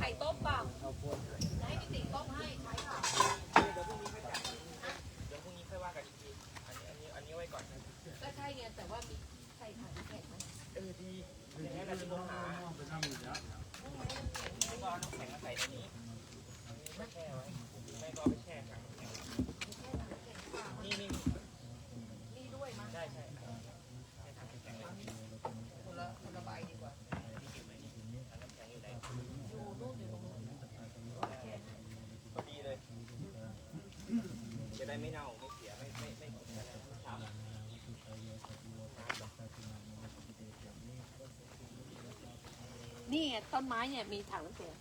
ข่ต้มเปล่าให้พี่ติ๋งต้มให้ใช้ค่ะเดี๋ยวพรุ่งนี้ค่อยจ่ายเดี๋ยวพรุ่งนี้ค่อยว่ากันอีกทีอันนี้ไว้ก่อนก็ใช่ไงแต่ว่ามีใส่ถังแข็งไหมดีอย่างนี้เราจะมองหาไม่ก็เอาน้ำแข็งมาใส่ในนี้ไม่แช่ไว้ไม่ก็เอาไปแช่ถังแข็งนี่ด้วยมั้ยใช่แช่ถังแข็งเลยคนละใบดีกว่าที่เก็บไว้นี่น้ำแข็งอยู่ไหนอยู่นู่นอยู่ตรงนู้นพอดีเลยจะได้ไม่เน่าไม่เสียไม่ช้ำนี่ไงต้นไม้เนี่ยมีถังน้ำแข็ง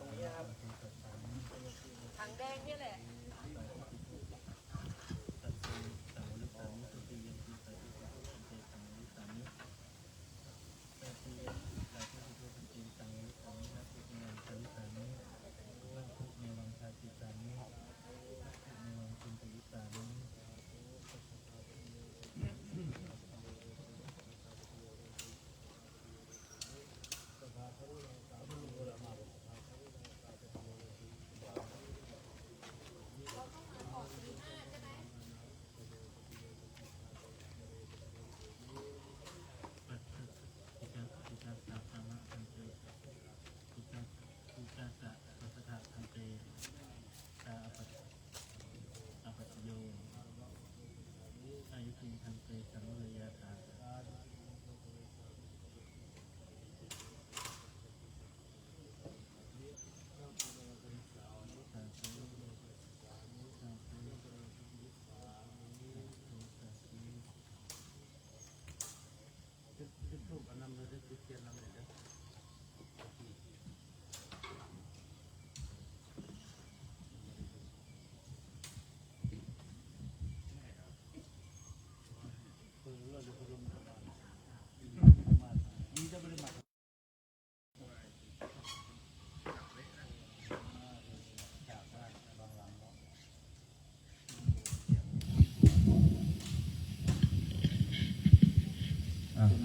ตรงนี้ครับถังแดงนี่แหละ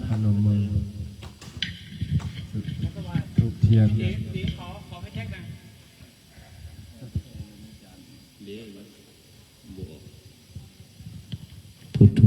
พนมมือทุกเทียนขอให้แท็กนะพุทโธ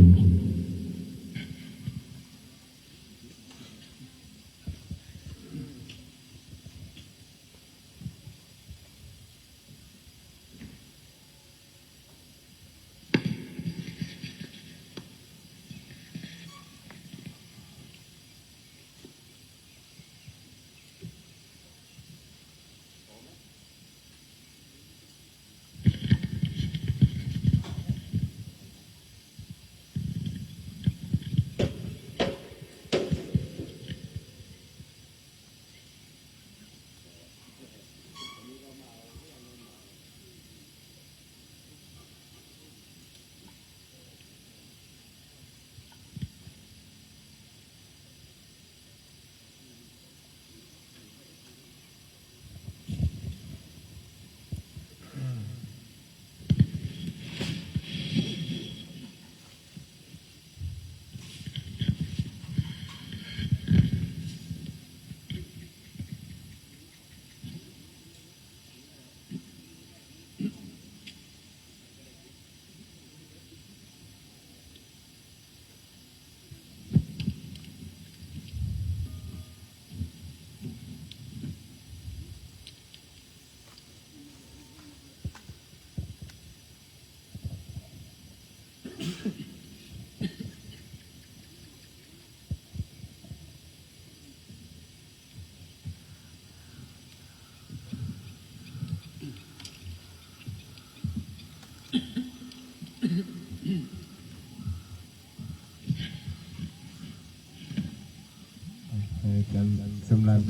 กันสำหรับ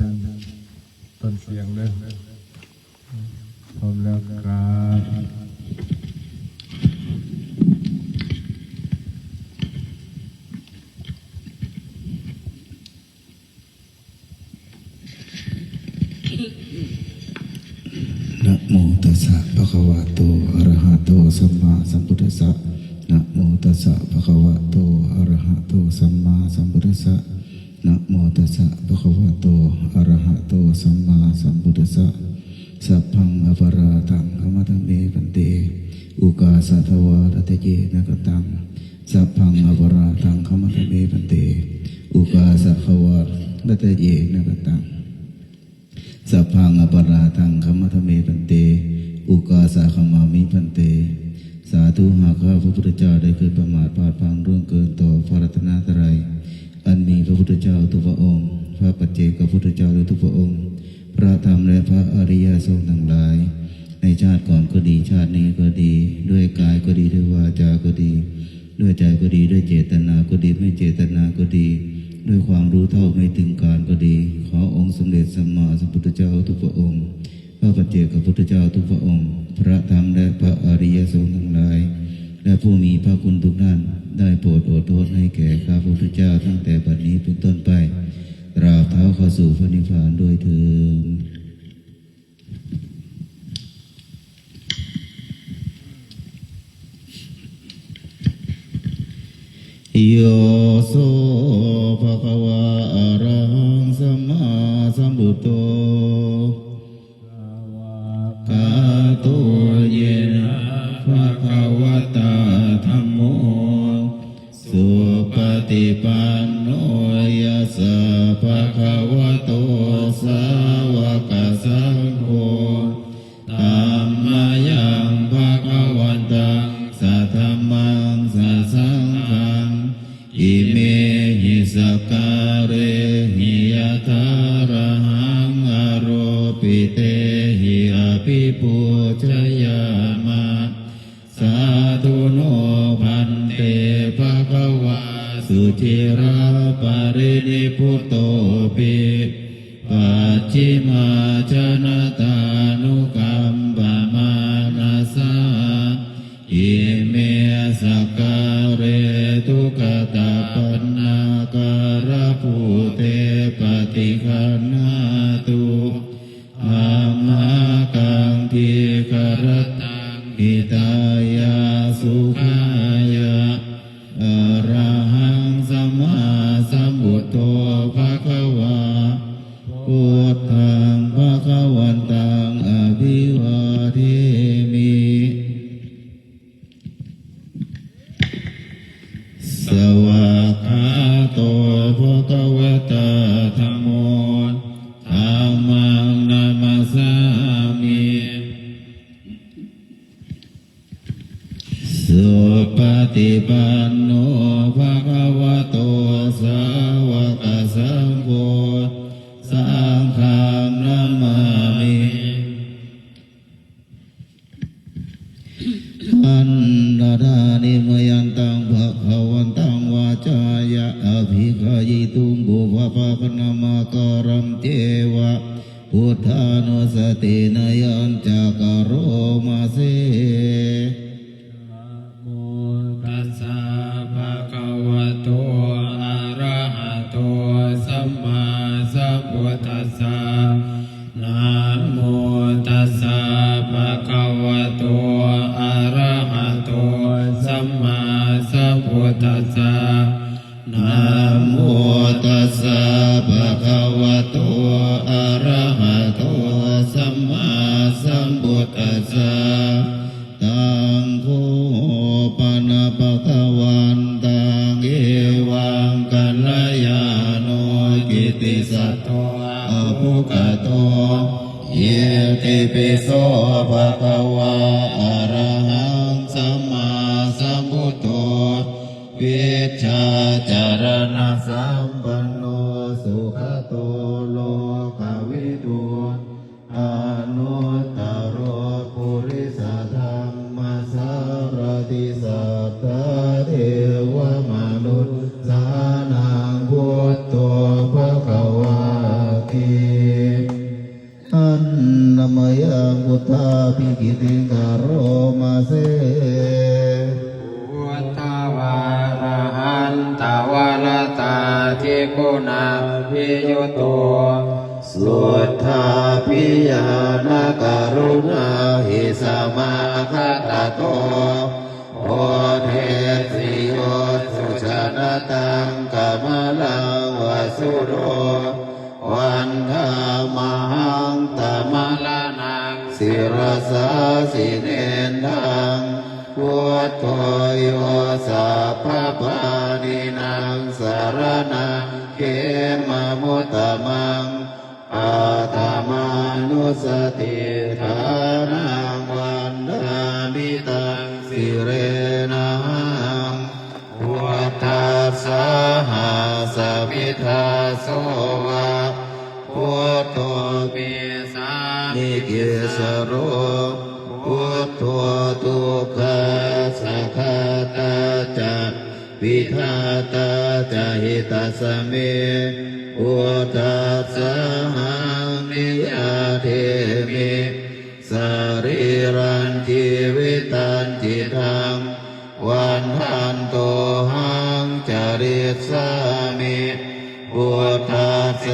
ต้นเสียงเลยพร้อมแล้วครับนะโมตัสสะภะคะวะโตอะระหะโตสัมมาสัมพุทธัสสะนะโมตัสสะภะคะวะโตอะระหะโตสัมมาสัมพุทธัสสะนะโมตัสสะภะคะวะโตอะระหะโตสัมมาสัมพุทธัสสะ สะสัพพังอปาราตังขมัตเมปันเตอุกาสัทวารัตเยนะกตังสัพพังอปาราตังขมัตเมปันเตอุกาสัทวารัตเยนะกตังสัพพังอปาราตังขมัตเมปันเตอุกาสะขมามิปันเตสาธุหากข้าพระพุทธเจ้าได้เคยประมาทพลาดพลั้งร่วงเกินต่อพระรัตนตรัยอันมีพระพุทธเจ้าทุกพระองค์พระปัจเจกพุทธเจ้าทุกพระองค์พระธรรมและพระอริยสงฆ์ทั้งหลายในชาติก่อนก็ดีชาตินี้ก็ดีด้วยกายก็ดีด้วยวาจาก็ดีด้วยใจก็ดีด้วยเจตนาก็ดีไม่เจตนาก็ดีด้วยความรู้เท่าไม่ถึงการก็ดีขอองค์สมเด็จสัมมาสัมพุทธเจ้าทุกพระองค์พระปัจเจกพุทธเจ้าทุกพระองค์พระธรรมและพระอริยสงฆ์ทั้งหลายและผู้มีพระคุณทุกท่านได้โปรดอดโทษให้แก่ข้าพระพุทธเจ้าตั้งแต่บัดนี้เป็นต้นไปตราบเท้าเข้าสู่พระนิพพานด้วยเถิดโยโสภะคะวะอะระหังสัมมาสัมพุทโธกาโตเยนะภะคะวะตาธัมโมสุปฏิปันโนยัสสะภะคะวะโตสาวกสังโฆธัมมายังภะคะวันตังสัทธัมมังสัสสังฆังอิเมหิสักการะหิยะถาระหังอโรปิเตหิอภิปูชยามะสาธุโนพันเตภะคะวะสุจิราปรินิพุตโตปิปัจฉิมาชนะตานุกัมปมานาสาอิเมสักการะทุกขตาปันนาการะภูเตปฏิคันหาตุอามากังทีกรตังหิตายาสุขายาอะระหังสัมมาสัมพุทโธภะคะวาพุทธังภะคะวันตังอภิวาเทมิสวากขาโตภะคะวะตาธัมโมธัมมังนามัสสามิสุปฏิปันโนภะคะวะโตสาวกสังโฆสังฆังนามามิอันดาดานิมยันตังภะคะวันตังวาจายะอภิกายิตุงบุพพะปนามาการัมเจวะพุทธานุสตินยัญจกโรมาเสตัสสะภะคะวะโตอะระหะโตสัมมาสัมพุทธัสสะนะโมตัสสะภะคะวะโตอะระหะโตสัมมาสัมพุทธัสสะนะโมตัสสะภะคะวะโตอะระหะโตสัมมาสัมพุทธัสสะตังโฆปนะภะคะวันตังเอวังกัลยาโนกิติสัตโตอภุคโตเยติปิโสภะคะวะอะระหังสัมมาสัมพุทโธวิชชาจารณะสัมปันโนสุขโตโลกวิทูอนุตตโรปุริสธรรมสารติสัตตเทวมนุษย์สานังพุทโธภะคะวะติอันนมยังพุทธาภิกิติงคารมาเสพุทธวาระหันตวรตาทิคุณาภิยุโตสุทธาภิญาณกรุณาหิสมาคตโตโอเทสิโยสุชนะตังกมลังวสุโรวันธามหังตมะ สิรสาสิเนนังพุทโธโยสัพพปานินางสารนังเขมมุตตมังอาตมานุสติฐานังวันดามิตังสิเรนังพุทธัสสะหาสมิทาโสวะพุทโธปิสานิเกสโรพุทโธทุกขาสัคคตาจักวิทาตาจหิตาสเมพุทธัสสะหังนิยาเทมิสรีรันชีวิตันจิตังวันทันโตหังจริสามิพุทธัสเส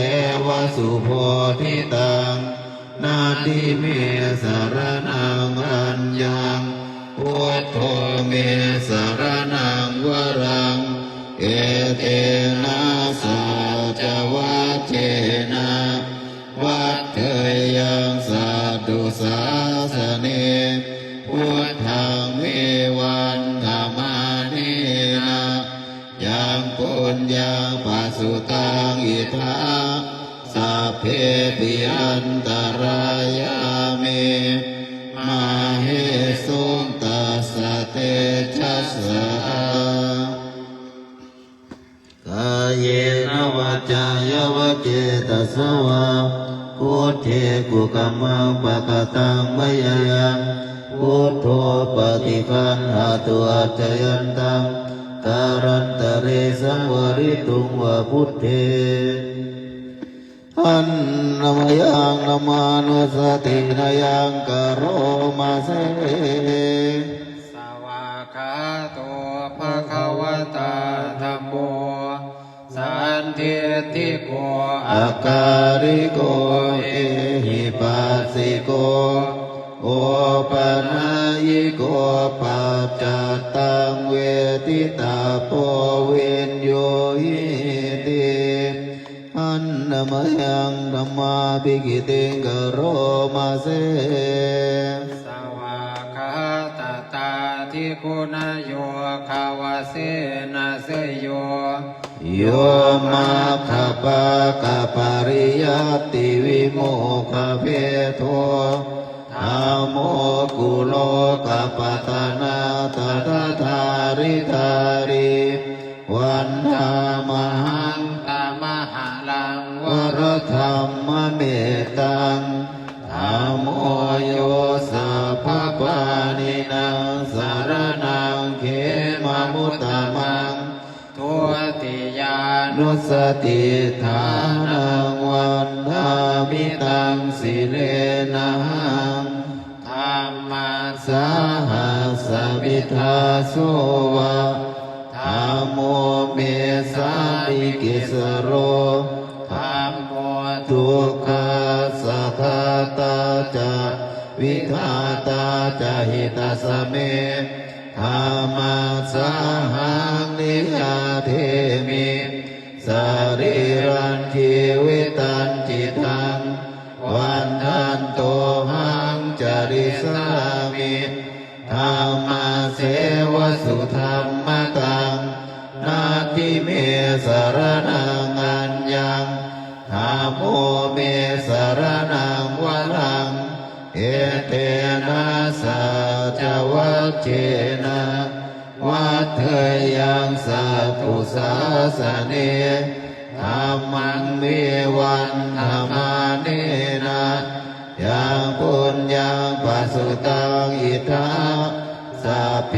วสุโพธิตังนาทิเมสารนังอัญญังพุทโธเมสารนังวรังเอเตนะสัจวัจเจนะวัฏเถยังสัตตุสาสเนพุทธังเมวันธรรมานินะยังปุญญังปัสสุตังอิทาสัพเพปิอันตรายามิมาเหสุงตัสสะเตชัสสะกายเยนวัจจายาวเจตสวะพุทเทกุกัมมังปะกตังมยยังพุทโธปฏิคันหาตุอัจจยันตังการันตเรสังวริตุงวะพุทเทอันนามยังนามานุสตินายังกโรมาเสสวากขาโตภะคะวะตาธัมโมสันทิติโกอาการิโกเอหิปัสสิโกโอปนายิโกปัจจตังเวทิตาโปวินโยหิติอันนามยังธัมมาภิกิติงกโรมาเสสวากขาตตาทิคุณโยขาวเสนะเสโยโยมาคปะกะปาริยัตติวิโมคเพโทธัมโมกุโลกปตนาตถาธาริธาริวันธามหังตามหาลังวรธรรมเมตตังธัมโมโยสัพพปานินังสารนังเขมมุตตมังทุติยานุสติฐานังวันธามิตังสิเลนังธรรมัสสาหัสวิทาโสวะธัมโมเมสามิกิสโรธัมโมทุกขาสัทธาตาจาวิทาตาจาหิตาสเมธรรมัสสะหังนิยาเทมิสรีรันชีวิตันจิตังวันทันโตหังจริสามิธรรมเสวสุธรรมตังนาทิเมสารนังอัญญังธัมโมเมสารนังวรังเอเตนะสัจวัจเจนะวัฏเถยังสัตตุสาสเนธัมมังเมวันธรรมาเนนะยังปุญญังปัสสุตังอิทาสัพเพ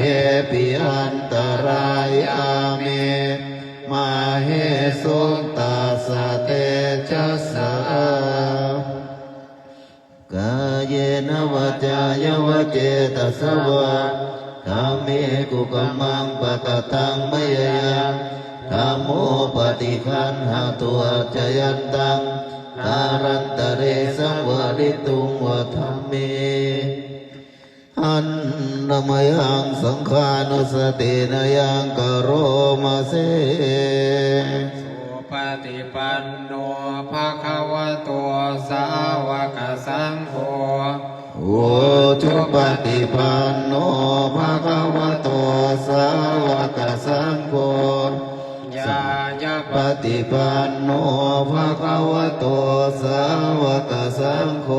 ปิอันตรายามิมาเหสุงตัสสะเตชัสสะกายเยนวัจจายวเจตสวะธัมเมกุกัมมังปะกตังมยยังธัมโมปฏิคันหาตุอัจจยันตังการันตเรสังวริตุงวะธัมเมอันนามยังสังขานุสตินายังกโรมาเสสุปฏิปันโนภะคะวะโตสาวกสังโฆอ อุชุปฏิปันโนภะคะวะโตสาวกสังโฆยายาปฏิปันโนภะคะวะโตสาวกสังโฆ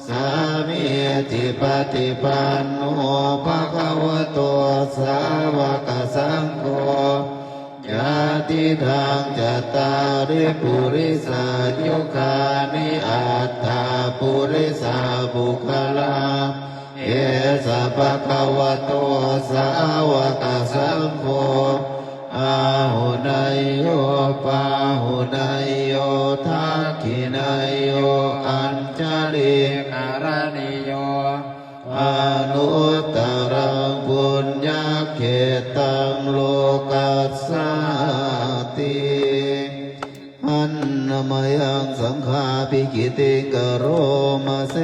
สามีจิปฏิปันโนภะคะวะโตสาวกสังโฆญาติทางจัตตาริปุริสายุคานิอัตถาปุริสาบุคลาเอสะภะคะวะโตสาวกสังโฆอาหุนายโยปาหุนายโยทักขินายโยอัญชลิการณิโยอนุตตรังปุญญเขตังโลกัสสติอันนมยังสังฆาภิกิติกโรมาเส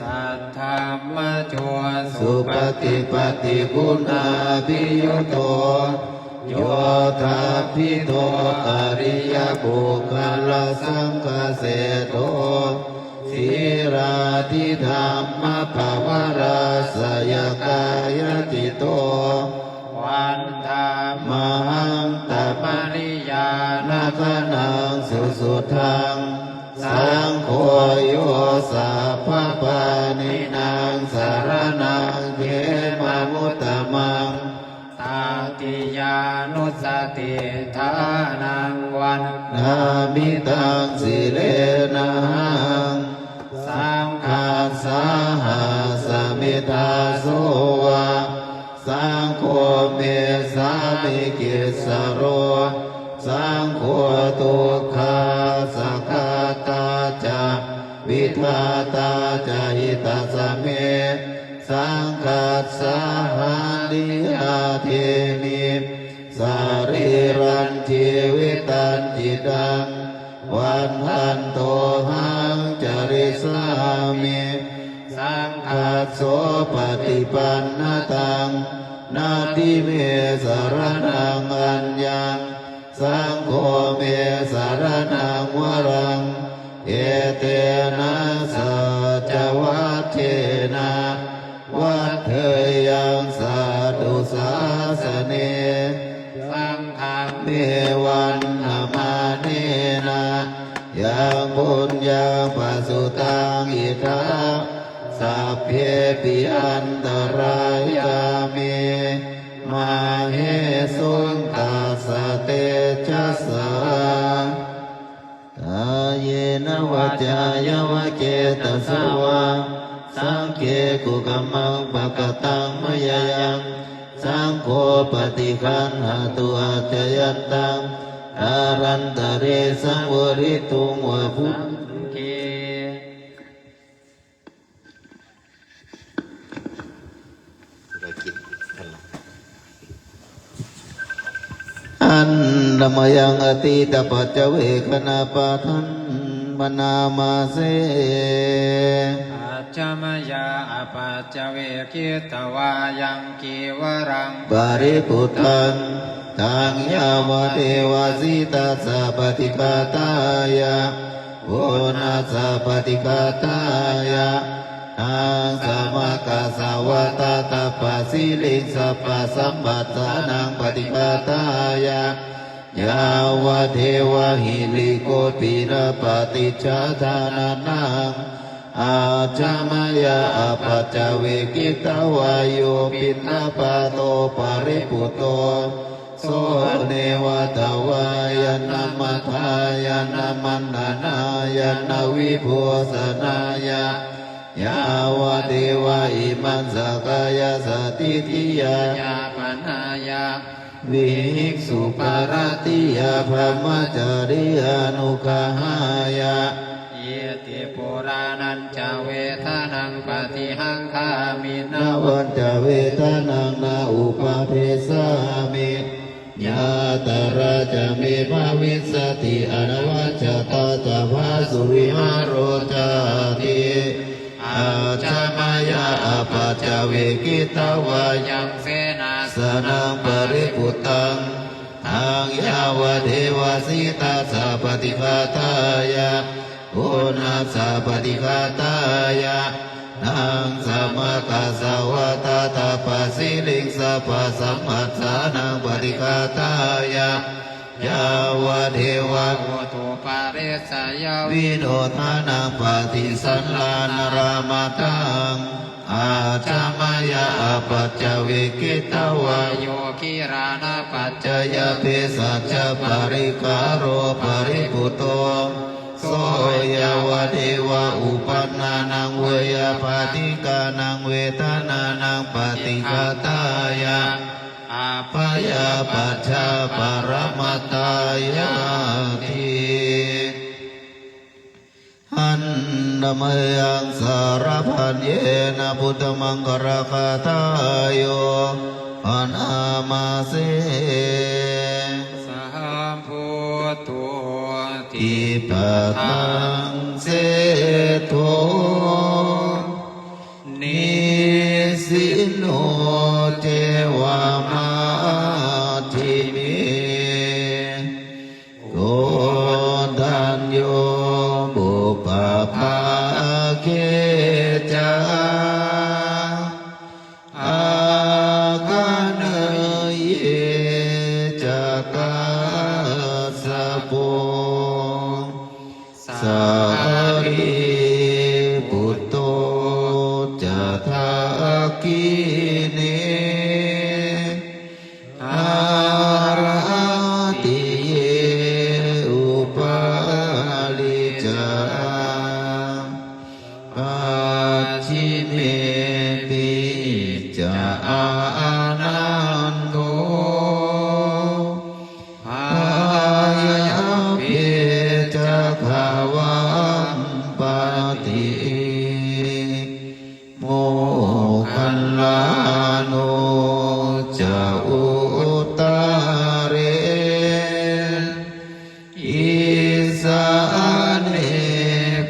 สัทธามะโชสุปฏิปฏิคุณาภิยุโตโยธาภิโตอริยบุคลสังฆเสโตสีราธิธรรมภวราสยกายติโตวันธามหังตมริยานาคนังสุสุทังสังโฆโยสัพพปานินางสารนังเขมามุตตมังตาติยานุสติทานังวันนามิตังสิเลนังสังฆาสาหาสมิทาโสวะสังโฆเมสามิกิสโรสังโฆทุกขาสักขาตาจาวิทาตาจาหิตาสเมสังฆาสาหาลิอาเทมิสารีรันชีวิตันจิตังวันทันโตหังจริสามิสังฆาโสปฏิปันนตังนาทิเมสารนังอัญญังสังโฆเมสารนังวรังเอเตนะสัจวัตเทนะวัฏเถยังสาธุสาสเนสังฆังเมวันนามาเนนะยังบุญยังปัสสุตังอิทาสัพเพปิอันตรายามิมาเหสุนตัสสะเตจัสสะกายเนวาจายวะเกตัสสะวะสังเกกุกัมมังปะกตังมยยังสังโฆปฏิคันหตุอาจยันตังอารันตเรสังวริตุงวะพุทเกอันนมยังอติตปัจเจเวคณาปะทันมนามาเสจามยาอปัจจเวกิตวายังกีวรังปริพุทธังทังยาวเทวสิตัสสะปฏิกาตายะโวนัสสะปฏิกาตายะทังสมกัสสะวะตาตปัสสิลิงสัพพสัมปัสสานังปฏิกาตายะยาวเทวหิลิโกปิระปฏิจจทานานังอาจามยาอปัจจเวกิตวายโยปิณปะโตปริปุโตโสเนวตวายนามัทายนามันนานายนาวิภูสนายายาวเทวะอิมันสกายสติทิยายาปนายาวิหิกสุปารติยาพระมจาริยานุขหายาเยติปุรานันจเวทานังปฏิหังคามินาวันจเวทานังนาอุปาเทสามิญาตราจะมีภาวิสติอนวัจตาจะภาสุวิหารโรจาติอาจามายาอปัจจเวกิตวายังเสนาสนังปริปุตตังทางยาวเทวสิตาสะปฏิภาทายะ อุณาสาปฏิฆาตายะนังสัมมากัสสวะตาตาปัสสิลิงสัพพะสัมมัสสานังปฏิฆาตายะยาวะเทวะโหตุปาริสยาวิโดทานังปฏิสันลานรามตังอาจามายาปัจจวิกิตวะโยกิรานะปัจจยปิสัจจปริกาโรปริปุโตโสยาวะเทวะอุปันนานังเวยปาติกานังเวทนานังปฏิฆาตายะอาภยาปัจจาปรมัตตายาทิหันนมยังสารพันเยนะพุทธมังกรคาทายโยอนามาเสสัมพุทโธทิปตังเสโทนิสิโนเทวามาทิเมโกดัญโยบุปภาเกจาอาการเยจักาสโปสารีปุตโตจะทากิเนอาราติเยอุปาลิจาปัจฉิเมปิจะอานันโตภายาปิจะภาวัมปติโมคัลลาโนจะอุตาเรอิสานเน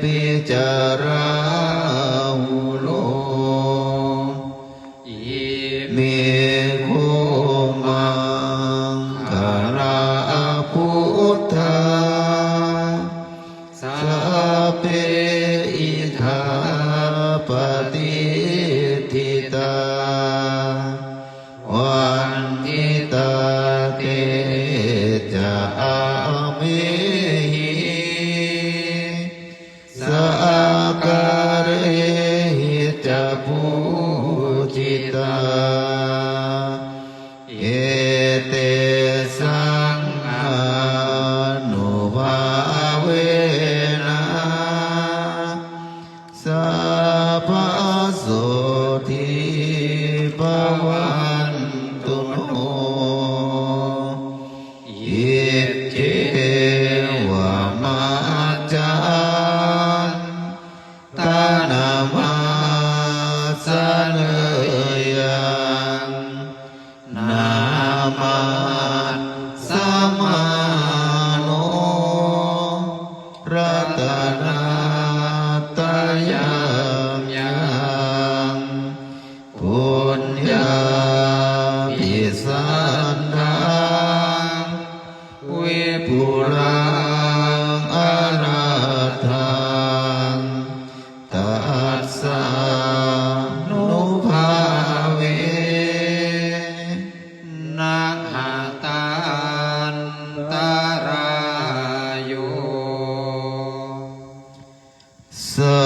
ปิจาราหุโลอิเมโคมังคาราพุทธาสัพเพอิทาปฏิทิตาวันทิตาเตจะอาเมหิสักการหิจะปูจิตาเอเตสังอานุภาเวนะสัพพะโสทิภวันตุโนยิเจวะมาจันตานามาสเนยังนามาสัมมาโนรัตนาตายามยังปุญญาภิสันทังวิปุรังอนาทังตัสสะนุภาเวนะหะตันตารายโยสา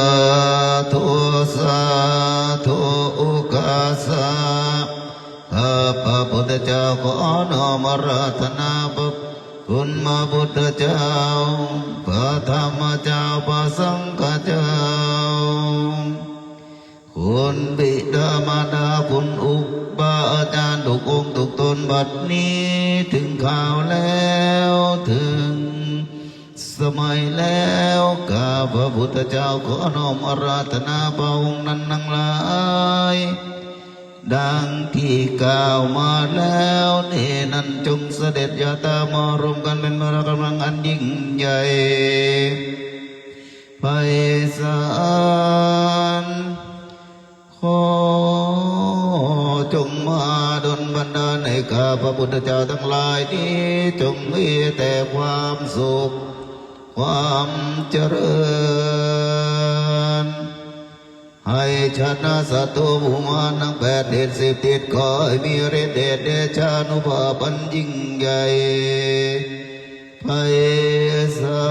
ธุสาธุอุกัสสะข้าพระพุทธเจ้าขอน้อมรัตนาคุณมาพุทธเจ้าพระธรรมเจ้าพระสังฆเจ้าคุณบิดามารดาคุณอุบาอาจารย์ทุกองค์ทุกตนบัดนี้ถึงข่าวแล้วถึงสมัยแล้วข้าพระพุทธเจ้าขอน้อมอาราธนาพระองค์นั้นทั้งหลายดังที่กล่าวมาแล้วนี่นั้นจงเสด็จยาตามารวมกันเป็นพระกำลังอันยิ่งใหญ่ไพศาลขอจงมาดลบันดาลให้ข้าพระพุทธเจ้าทั้งหลายนี้จงมีแต่ความสุขค ความเจริญให้ชนะศัตรูผู้มานังแปดเดชสิบทิศขอให้มีฤทธิ์เดชเดชานุภาพอันยิ่งใหญ่ไพศา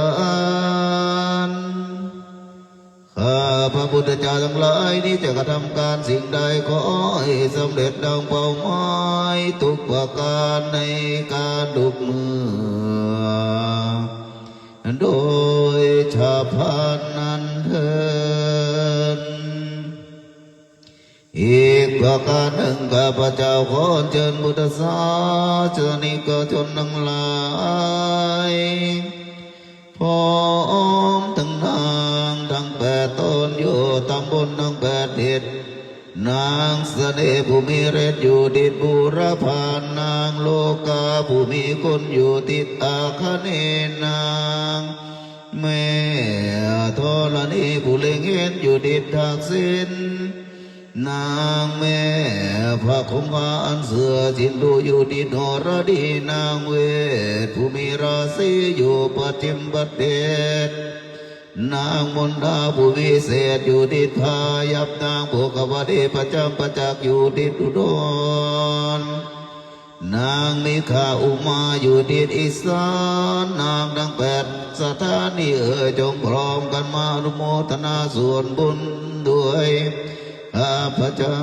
ลข้าพระพุทธเจ้าทั้งหลายนี้จะกระทำการสิ่งใดขอให้สำเร็จดังเป้าหมายทุกประการในการดุกมือโดยชาพานนั้นเถิดอีกประการหนึ่งข้าพเจ้าขอเชิญพุทธศาสนิกชนทั้งหลายพร้อมทั้งนางทั้งแปดตนอยู่ตำบลทั้งแปดทิศนางเสน่ห์ผู้มีฤทธิ์อยู่ดิษบูรพานนางโลกาผู้มีคนอยู่ติดอาคเนนางแม่ธรณีผู้เล็งเห็นอยู่ดิษทักษิณนางแม่พระคงคาอันเสือจินดูอยู่ดิษหรดีนางเวทผู้มีราศีอยู่ปฏิมประเทศนางมนทาผู้วิเศษอยู่ดิษพายับนางโภกวดีประจำประจักษ์อยู่ดิษอุดรนางมิขาอุมาอยู่ดิษอีสานนางทั้งแปดสถานีจงพร้อมกันมาอนุโมทนาส่วนบุญด้วยข้าพเจ้า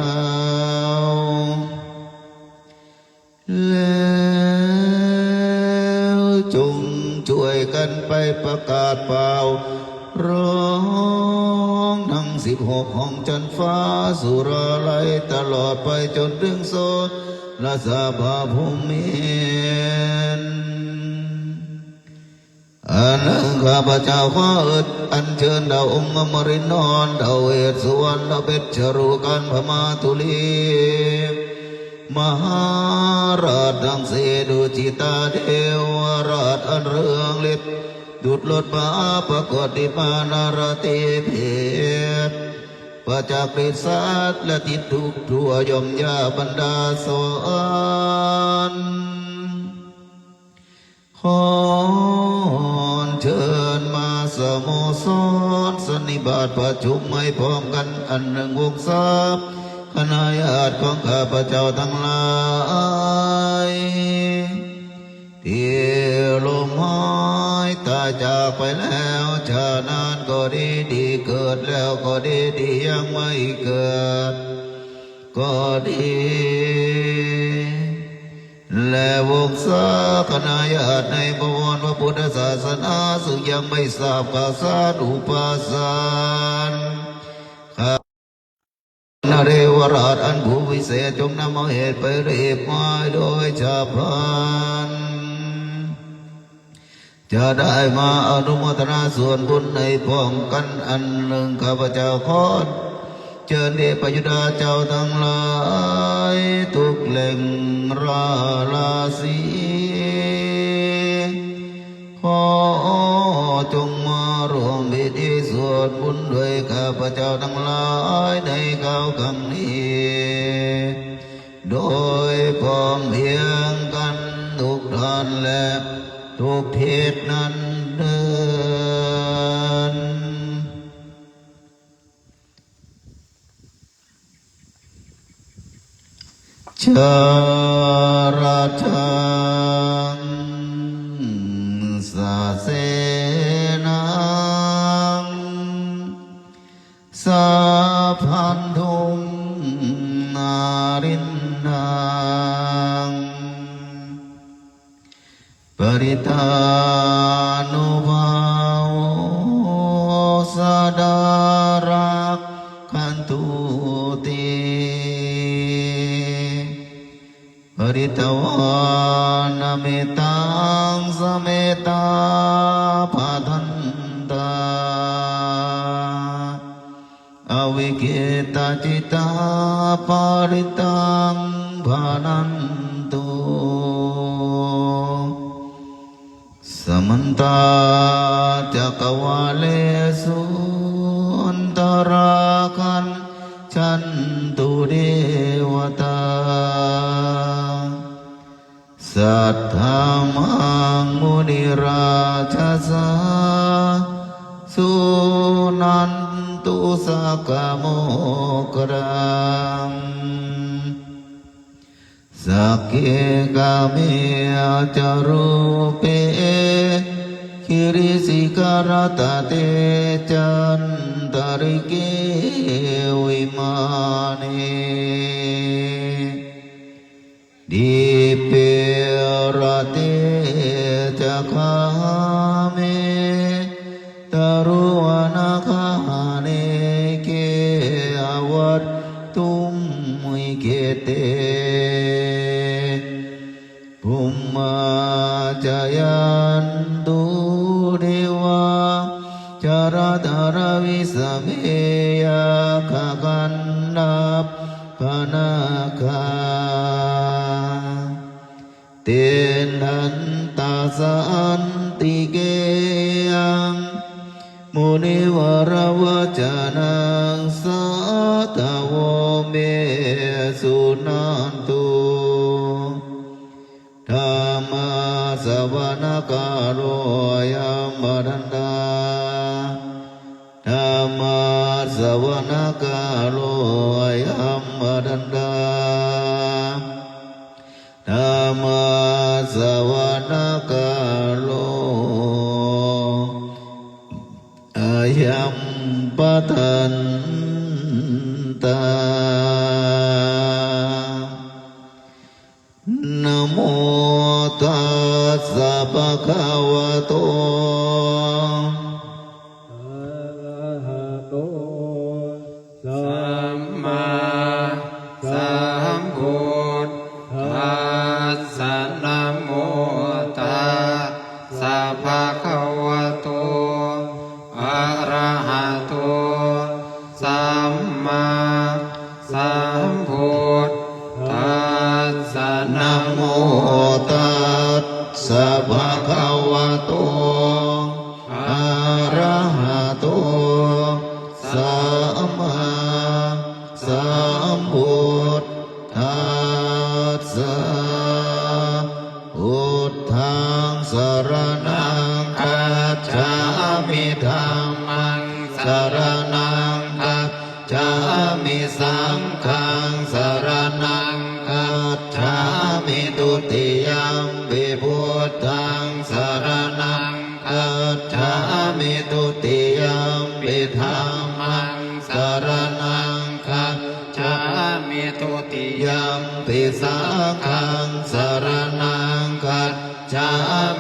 แล้วจงช่วยกันไปประกาศเป่าร้องทั้ง16ห้องจันฟ้าสุราไลตลอดไปจนถึงโซละสาภาภูมิอันข้าพเจ้าขออัญเชิญดาวองค์อมรินทร์ดาวเวสสุวรรณเพชรชรูกันพมาตุลีมหาราชดังเสดุจิตาเทวราชอันเรืองฤทธิ์ดุจลดมาประกฏดิมานารติเพศประจักษ์ฤทธิ์สัตว์และทิศทุกทั่วยมยาบรรดาสวรรค์ขอเชิญมาสโมสรสนิบาตประชุมให้พร้อมกันอันหนึ่งวงทรัพย์คณะญาติของข้าพเจ้าทั้งหลายที่ลมหายตายจากไปแล้วชาตินั้นก็ดีดีเกิดแล้วก็ดีดียังไม่เกิดก็ดีและวงศาคณะญาติในบวรพระพุทธศาสนาซึ่งยังไม่ทราบข่าวสารอุปาสานนเรวราชอันผู้วิเศษจงนำเอาเหตุไปเรียบมาโดยชาพลันจะได้มาอนุโมทนาส่วนบุญในพ้องกันอันหนึ่งข้าพเจ้าขอเชิญเดชพยุดาเจ้าทั้งหลายทุกแหล่งราศีขอจงมารวมพิธีสวดบุญด้วยข้าพเจ้าทั้งหลายในข้าวคำนี้โดยพร้อมเพียงกันทุกท่านและทุกทิศนั้นเดินชาราชังสาเสนังสาพันธุงนารินนังปริตานุภาโวสดารักขันตุติปริตวานเมตังสเมตาปะทันตาอวิเกตจิตาปาริตังภานันตุสมันตาจักวาเลสุอันตราคันฉันตุเดวตาสัทธามังมุนิราชสา นันตุสักโมกรังสักเกกาเมจารุเปคิริสิกรตเตจันตริเกวิมานีดิเปรเตจักขาเมตรุวนาคาเนเกอวัตตุมวิเกเตภูมิจายันตุเดวะจารดารวิสเมยขกันนับพนาคาเตนันตาสันติเกยังมุนิวรวจนังสัตวเมสุนันตุธรรมสวนาคาโรยัมบดันตาธรรมสวนาคาโรยัมบดันตาธรรมสวนาคาโรยัมปทันตานะโมตัสสะภะคะวะโตอะระหะโตสัมมาสัมพุทธัสสะนะโมตัสสะภะคะวะโตอะระหะโตสัมมาสัมพุทธัสสะนะโมตัสสะภะคะวะโตอะระหะโตสัมมาสัมพุทธัสสะพุทธังสรณังคัจฉามิธัมมังสรณังคัจฉามิสังฆังสรณังคัจฉามิตุติยัมปิพุทธังสรณังคัจฉามิตุติยัมปิธัมมังสรณังคัจฉามิตุติยัมปิสังฆังสรณังคัจฉา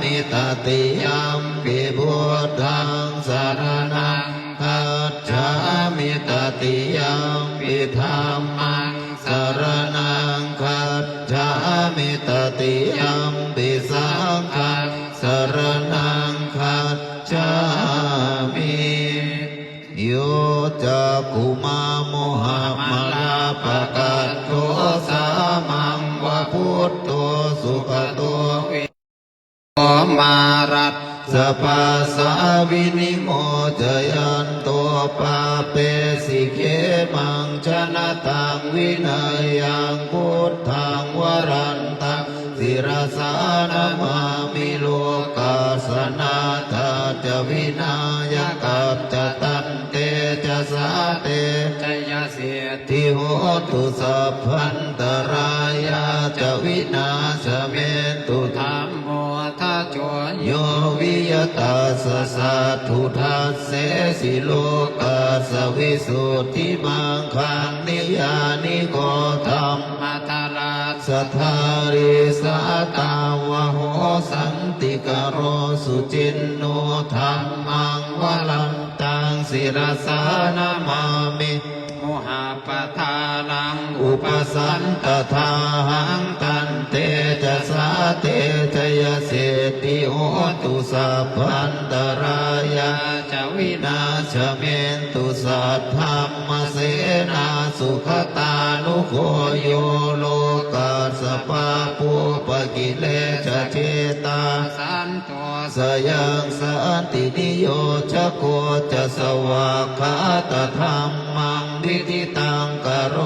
มิตติยัมปิพุทธังสรณังคัจฉามิตติยัมปิธัมมังสรณังคัจฉามิตติยัมปิสังฆังสรณังคัจฉามิโยจักขุมาโมหะมลาปะกัตโตสามังวะพุทโธสุขโตมารัตสปัสสะวินิโมจยันโตปาเปสิเขมังชนะตังวินัยยังพุทธังวรันตังศิรสานามามิโลกาสนาธาจะวินายกัจจตันเตจะสาเตจยเสติโหตุสัพพันตรายาจะวินาสเมตุธัมโมทัจโจโยวิยตาสสะทุทัสเสสิโลกาสวิสุทธิมังคังนิยานิโกธรรมทาราสัทธาริสัตตาวะโหสันติกโรสุจินโนธรรมังวลันตังศิรสานามามิโมหะปทานังอุปสันตถาหังตันเตจะสาเตชยเสติโหตุสัพพันตรายาจะวินาชเมนตุสัทธรรมเสนาสุขตานุโคโยโลกาสปาปุปกิเลสเจตาสันโตสยังสันตินิโยชโคจะสวากขาตธรรมังวิธิตังกโร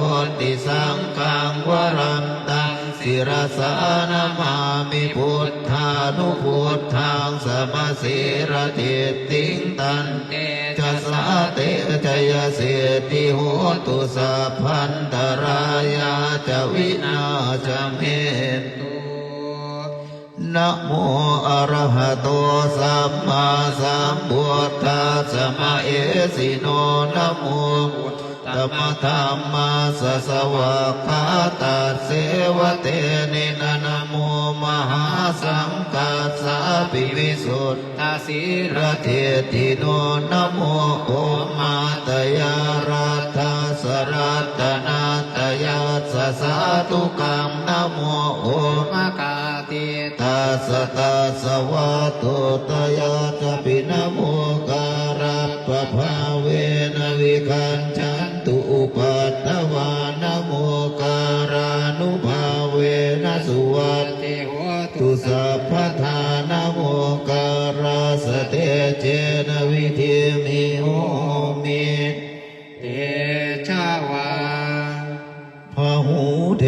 ติสังฆังวรันตังศิรสานามามิพุทธานุพุทธังสมะสีรติติงตันเตจะสาเต จยเสติโหตุสัพพันตรายาจะวินาศเมตุนะโมอะระหะโตสัมมาสัมพุทธัสสะมะเอสิโนนะโมธรรมธัมมาสสวะคาตัสเสวะเตนินะนะโมมหาสังกัสสะปิวิสุทธาสีระเทติโนนะโมโอมาตยารัตถสรัตนาตยัสสะสาธุกังนะโมโอมกาติตัสสะตัสสะวะโตตยาจะปินะโมการัปปภาเวนะวิคัญจันตุอุปัตตวานะโมการานุภาเวนะสุวัตติโหตุสัพพทานะโมการาสเตเจนะวิธิมิโหมิเตชะวาพหูเท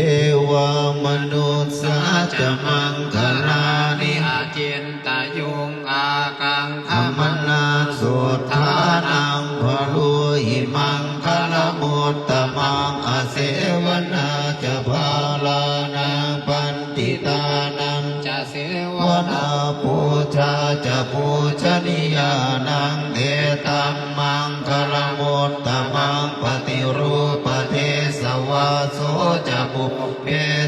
วามนุสสาจะมังคลานิอาเจนตายุงอากังธรรมนาสุทานังพลุหิมังคลมุตตมังอเสวนาจะพาลานังปันติตานังจะเสวนาปูชาจะปูชนียานังเอตัมมังคลมุตตมังปฏิรูปเทสวาโสจะปุเพ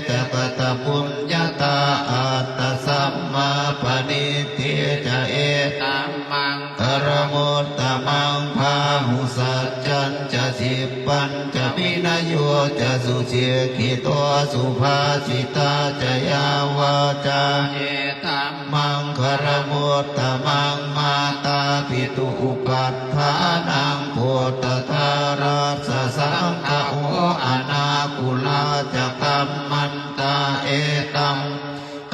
ตกตปุญญาตาอัตตสัมมาปณิทิจะเอตัมมังคลมุตตมังพาหุสัจจันจะสิบปัญจะมินโยจะสุเชกิโตสุภาสิตาจะยาวาจาเอตัมมังคลมุตตมังมาตาปิตุอุปัฏฐานังโพธทาราสสังฆโออนาคุลาจะกัมมันตาเอตัม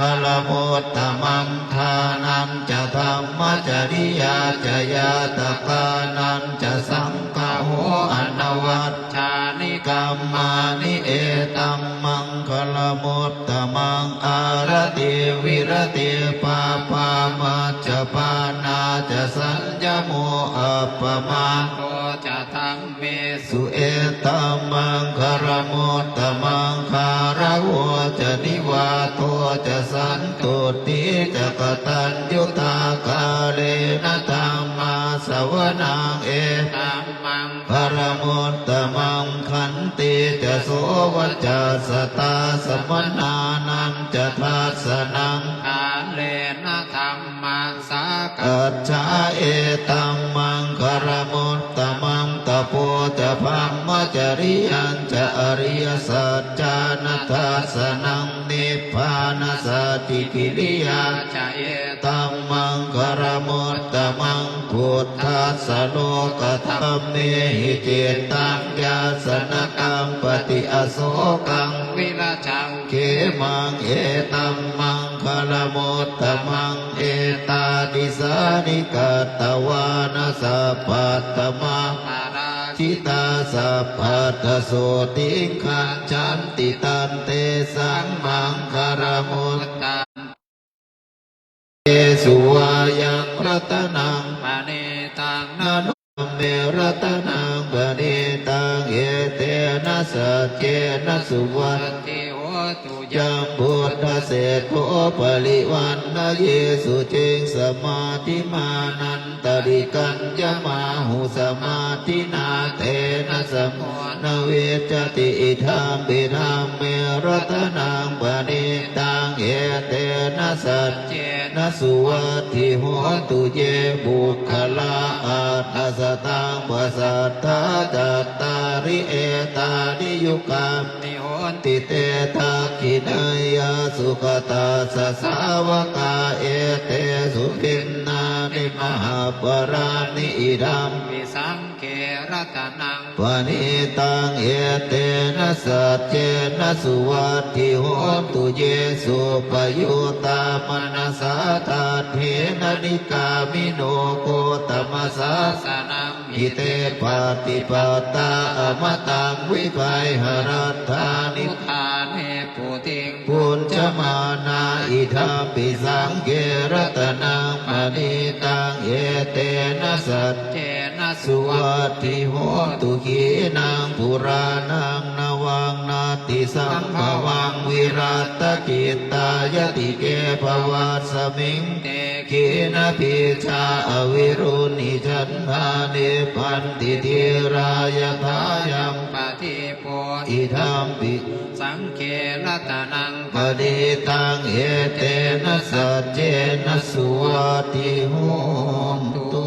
กลมุตตมังทานันจะธรรมจริยาจะยาตกานันจะสังฆโหอนวัชชานิกรรมานิเอตัมมังคลมุตตมังอารติวิรติปาปามัจจปานาจะสัญญโมอัปปมาโตจะธรรมเมสุเอตัมมังคลมุตตมังคาระโวจะนิวาโตจะสันตุติจะกตัญญูตากาเลนะธัมมาสวนังเอตัมมังคลมุตตมังขันติจะโสวัจจะสตาสมนานังจะทัสสนังกาเลนะธัมมังสากัจฉาเอตัมมังคลมุตตมังตโพจะพัมมจริยัญจะอริยสัจจานัทธัสสนังนิพพานสัจจิกิริยาจะเอตัมมังคลมุตตมังพุทธัสสะโลกธรรมเมหิจิตตังยาสนกัมปฏิอโศกังวิราชังเขมังเอตัมมังคลมุตตมังเอตาดิสานิกัตตวานาสัพพัตตมังทิตาสัพพัทธโสติงขันจันติตันเตสังมังคลมุตตะเอสุวายังรัตนังปะเนตังนานุเมรัตนังปะเนตังเอเตนะสัจเจนะสุวัตติโหตุยังพุทธเศษโภปริวันนะเยสุเจงสมาธิมานันตริกัญญมาหุสมาธินาเตนะสมนเวจติอิทัมปิธัมเมรัตนังปะเนตังเอเตนะสัจเจนะสุวัตถิโหตุเยบุคคลาอัตถสตังปัสสัทธาจัตตาริเอตานิยุกัมนิโหติเตทักขินายาสุขตาสสาวกาเอเตสุขินนานิมหาปรานิอิดัมวิสังเกรัตนังปณิตังเอเตนะสัจเจนะสุวัตถิโหตุเยสุปยุตามนัสสะตาเทนะนิกามิโนโกตมัสสะสนังหิเตปฏิปตาอมตังวิภัยหรัตถานิทานเน ปุติง ปุญจมานาอิทัมปิสังเกรัตนังปณิตังเอเตนะสัจ เจนะสุ สุ วั วัตถิโหตุขีนังปุรานังนวังนาติสัมภวังวิรัตกิตตายติเกภวัสมิง เต ขีนะพิชาอวิรุณิจันทานิพันติทิรายทายัง ปฏิโพ อิทัมปิ สังเกรัตนัง ปณิตังเอเตนะสัจเจนะสุวัตถิโหตุ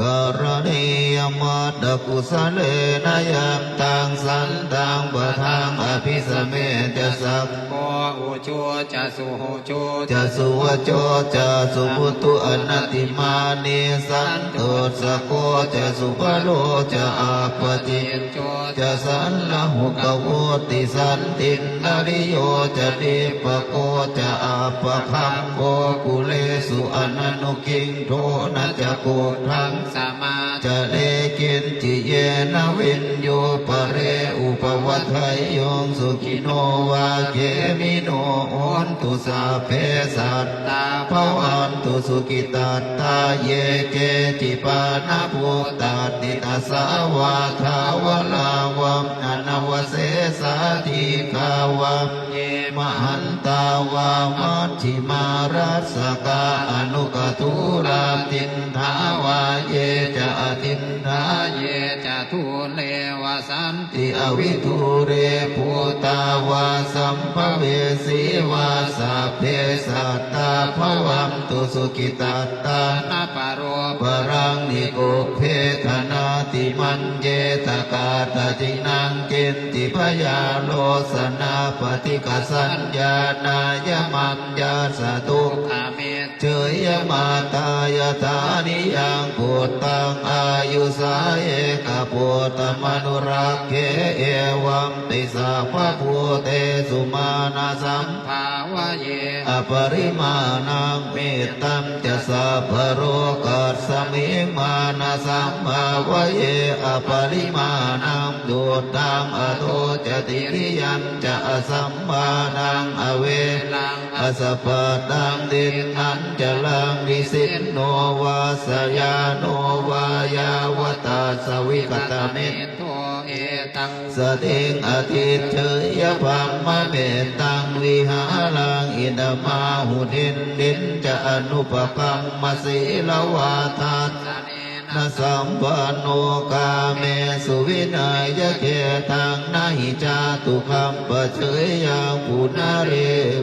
กรณียมัตตกุสเลนะยัมตังสันตังปะทังอภิสเมจะสัพ โกอุจูจะสุโหจู จะสุวโจจะสุมุตุอนัตติมานิสันโตสะโกจะสุปโลจะอาปจิ โจ จะสันละหุกโวติสันตินนริโยจะดิปโกจะอาปะคัมโกกุเลสุอนันุกิงโทนะจะโกทัง สมา จะเลกินจิเยนะวินโยปะเรอุปวัฏไทยโยงสุขิโนวาเกมิโนโอนตุสาเพสัตตาภวันตุสุกิตาตาเยเกจิปานาภูตาติตาสาวาทาวลาวัมอนาวเสสาธิกาวัม เย มหันตาวามัชฌิมารัสสกาอนุกตุราตินทาวาเยจะอตินทา เยจะทุเลวสันติ ติอวิทุเรภูตาวาสัมภเวสีวาสาเพสัตตาภวัมตุสุกิตาตา นาปโร ปรังนิโกเพธนาติมันเจตกาตตินังเกณติพยาโลสนาปฏิกสัญญานายมัญญาสตุ อาเม เจยมาตายตานิยังปุตตังอายุสาเอกปุตตมนุรักเกเอวัมติสาภะภูเตสุมานาสัม ภาวะเย อปริมาณังเมตตัมจะสัพพโรกัสสมิมานาสัมภาวะเยอปริมาณังโดตังอโทจติริยันจะอสัมมานังอเว ลัง อสปะตังดินนันจะลังดิสินโนวาสยาโนวายาวตาสวิกตเมต โตเอตัง สติงอทิเชยพัมมะเมตังวิหารังอินมาหุดินดินจะอนุปกัมมสีลวาทัส สเน นสัมปันโนกาเมสุวินัยเกตังนาหิจาตุคัมปะเชยยังปุนาเร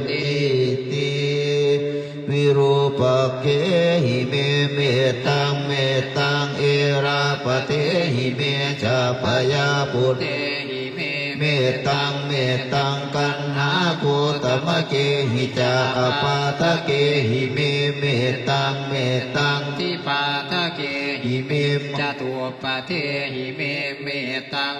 ติติวิรูปเกหิเมเมตังเมตังเอราปเตหิเมชาปยาปุต เตหิเม เมตังเมตังกันหาโกตมะเกหิจาอปาทะเกหิเมเมตังเมตัง ทิปาทะเก หิเม จตุปะเทหิเมเมตัง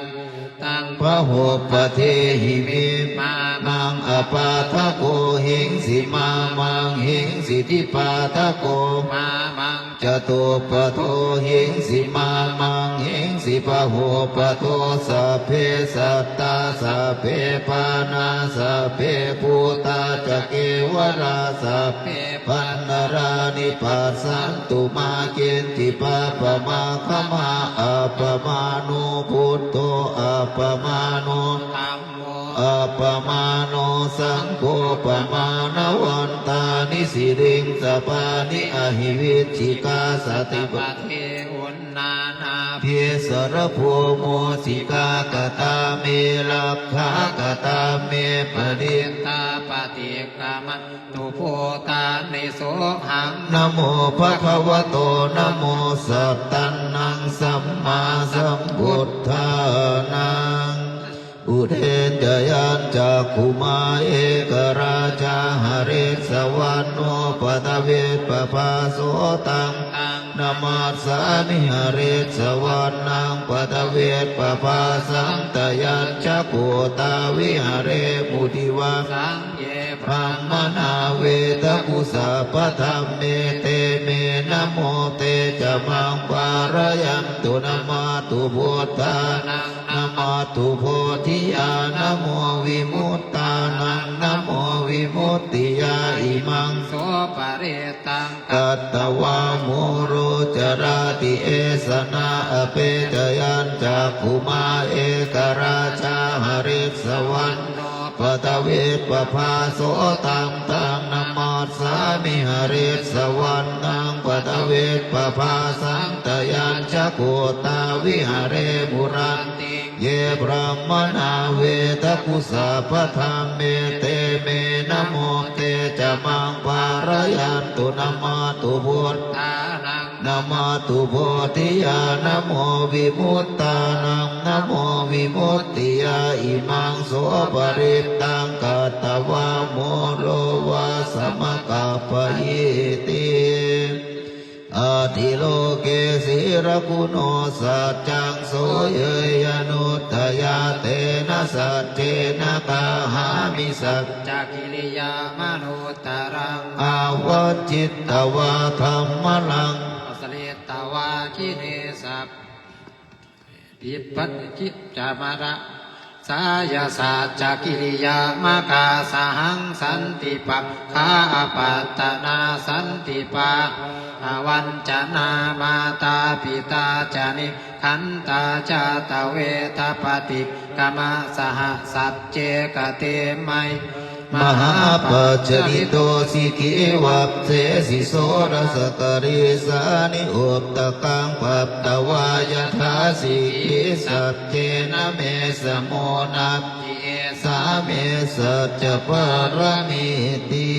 ตัง พะโหปะเทหิเม มา มังอปาทะโกหิงสิมามังหิงสิทิปาทะโก มามัง จตุปะโทหิงสิมามังหิงสิปะโหปะโทสัพเพสัตตาสัพเพปานาสัพเพภูตาจะเกวราสัพเพปันนรานิปัสสันตุมาเกณติปะปะมาขมาอัปปมานุพุทโธอัปปมานุ ธัมโม อัปปมาโนสังโฆปมาณวันตานิสิริงสปานิอหิวิจิกาสติป ปะเทอุณนานา เพียสรภูโมสิกากตาเมลักขากตาเมปดิ ตาปฏิกรรมตุโพตาในโสหัง นะโมภะคะวะโตนะโมสัตตันนังสัมมาสัมพุทธานังอุเทนจยันจักขุมาเอกราชาหริสวรรณโนปตเวปปาโสตัง ตัง นามาสามิหาริสวรรณังปัตเวทปภาสังตยัญชโกตาวิหาเรมุทิวาสังเยพระมนาเวทกุสาปธรรมเมเตเมนะโมเตจะมังปารยันตุนามาตุพุทธานังนามาตุโพธิญาณโมวิมุตตานังนะโมวิมุตติยาอิมังโสปะเรตังกัตตวาโมโรจราติเอสนาอเปจยันจักขุมาเอกราชาหริสวรรณปตเวทปภาโสตังตังนามาสามิหริสวรรณังปตเวทปภาสังตยัญชโกตาวิหาเรมุรันติเยบรมนาเวทกุสาปธรรมเมเตเมนะโมเตจะมังปารยันตุนามาตุพุทธานังนามาตุโพธิญาณโมวิมุตตานังนะโมวิมุตติยาอิมังโสปริตตังกัตตวาโมโลวาสมกัปปะยิติอาทิโลเกศิรกุโนสัจจังโสเยยนุตตยาเตนะสัจเจนะกาหามิสัจจกิริยามนุตตรังอาวจิตตวาธัมมลังอสเลตวาคิเนสัพปิปัติจิตจามระสายาสัจจกิริยามกาสหังสันติปักขาปัตตนาสันติปาวันจนามาตาปิตาจานิขันตาจาตเวทปฏิกามสหสัจเจกเตมัยมหาปัจจิโตสิกิวัปเสสิโสรสกริสานิอุตตะกังปัปตวายทาสิกิสัจเจนะเมสโมนัพพิเอสาเมสัจจปรมิติ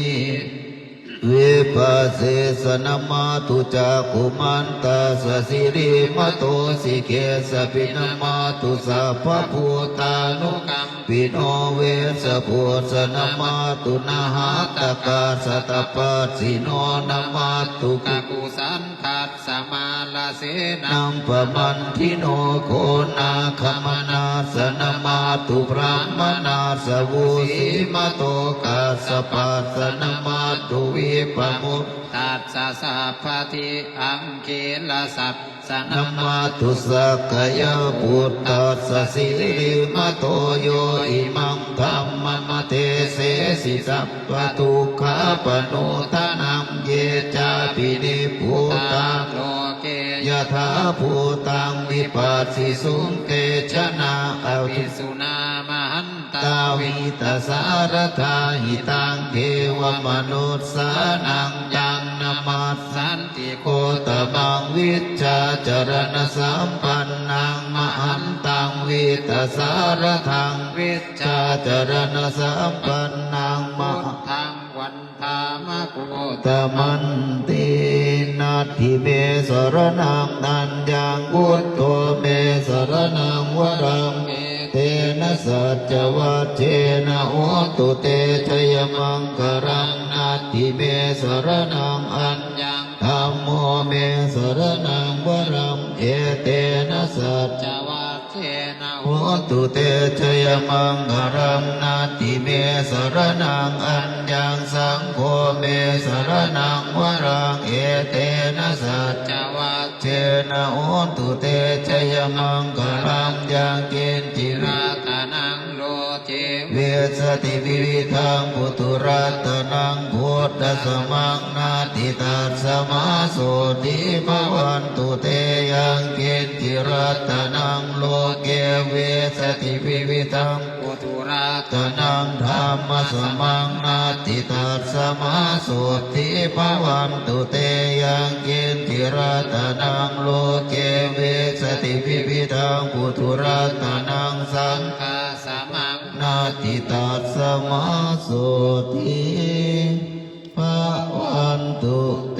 วิปัสสิสนามาตุจักขุมันตาสสิริมโตสิเกสปินามาตุสัพพพุตานุกัมปิโนเวสพุทธนามาตุนาหาตกาสตปัสสิโนนามาตุกักุสันทัสสมาลาเสนัมปมันทิโนโคนาคมนาสนามาตุพระมนาสวุสิมโตกัสสปัสสนามาตุวิปมุตตัสสะสัพพทิอังเกลสัตสนามาตุสักขยพุทธัสสะสิริมโตโยอิมังธัมมมเทเสสิสัพพทุกขาปโนทานังเยจาปินิพุตังโลเกยถาภูตังวิปัสสิสุงเกชนะอวิสุนามหันตาวิตาสารทาหิตังเทวมนุสสานังยังนามัสสันติโกตบังวิจจาจรณสัมปันนังมหันตังวิตาสารทังวิจจาจรณสัมปันนังมหันตังวันธามโกตมันตินาทิเมสรนังนันยังพุทโธเมสรนังวรังเตนะสัจวัจเจนะโหตุเตชยมังกรังนาทิเมสรนังอัญญังธัมโมเมสรนังวรังเอเตนะสัจวัจเจนะโหตุเตชยมังกรังนาทิเมสรนังอัญญังสังโฆเมสรนังวรังเอเตนะสัจวัจเจนะโหตุเตชยมังกรังยังเกณฑ์จิราตานังโลเจเวสติวิวิธังปุตุรัตนังพุทธสมังนาติตัสสมาโสติภวันตุเตยังเกณฑ์จิรัตนังโลเกเวสติวิวิธังปุตุรัตนังธรรมสมังนาติตัสสมาโสติภวันตุเตยังเกณฑ์จิรัตนังโลเกเวสติวิวิธังปุตุรัตนังสังฆาสมังนาติตัสสมาโสติภวันตุเต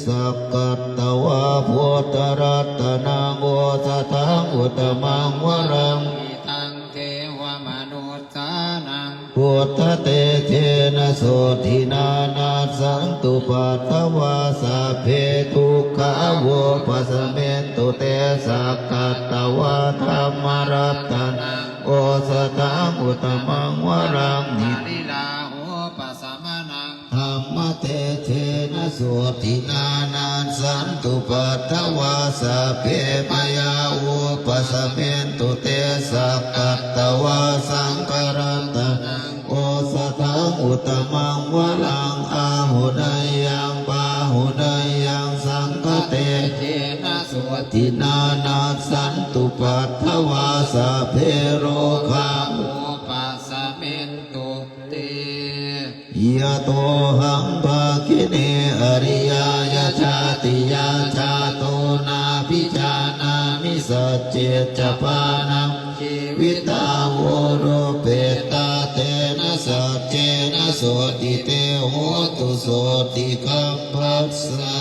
สักกัตตวะพุทธรัตนังโอสถังอุตตมังวรังตังเทวมนุสสานังพุ พุทธเตเทนะโสทินานาสันตุปัตถวาสัพเพทุกขาโวปัสสเมตุเตสักกัตตวะธรรมรัตตังโอสตังอุตมังวรังนิริลาโหปัสสมนังธรรมเตเทนะโสทินานาสันตุปัตถวาสัพเพมยาโอปัสสเมตุเตสักกัตตวะสังกรัตตังโอสถังอุตมังวรังอาหุนายยังปาหุนายยังสังฆเตเทนะสวตินานาสันตุปัตถวาสัพเพโรคาโมปัสสะเมตุเตยะโตหังภาคิเนอริยายชาติยาชาโตนาภิจานามิสัจเจจปานังชีวิตาวโรเปตาเตนะสัจเจนะโสติเตโหตุโสติคัมปัสสะ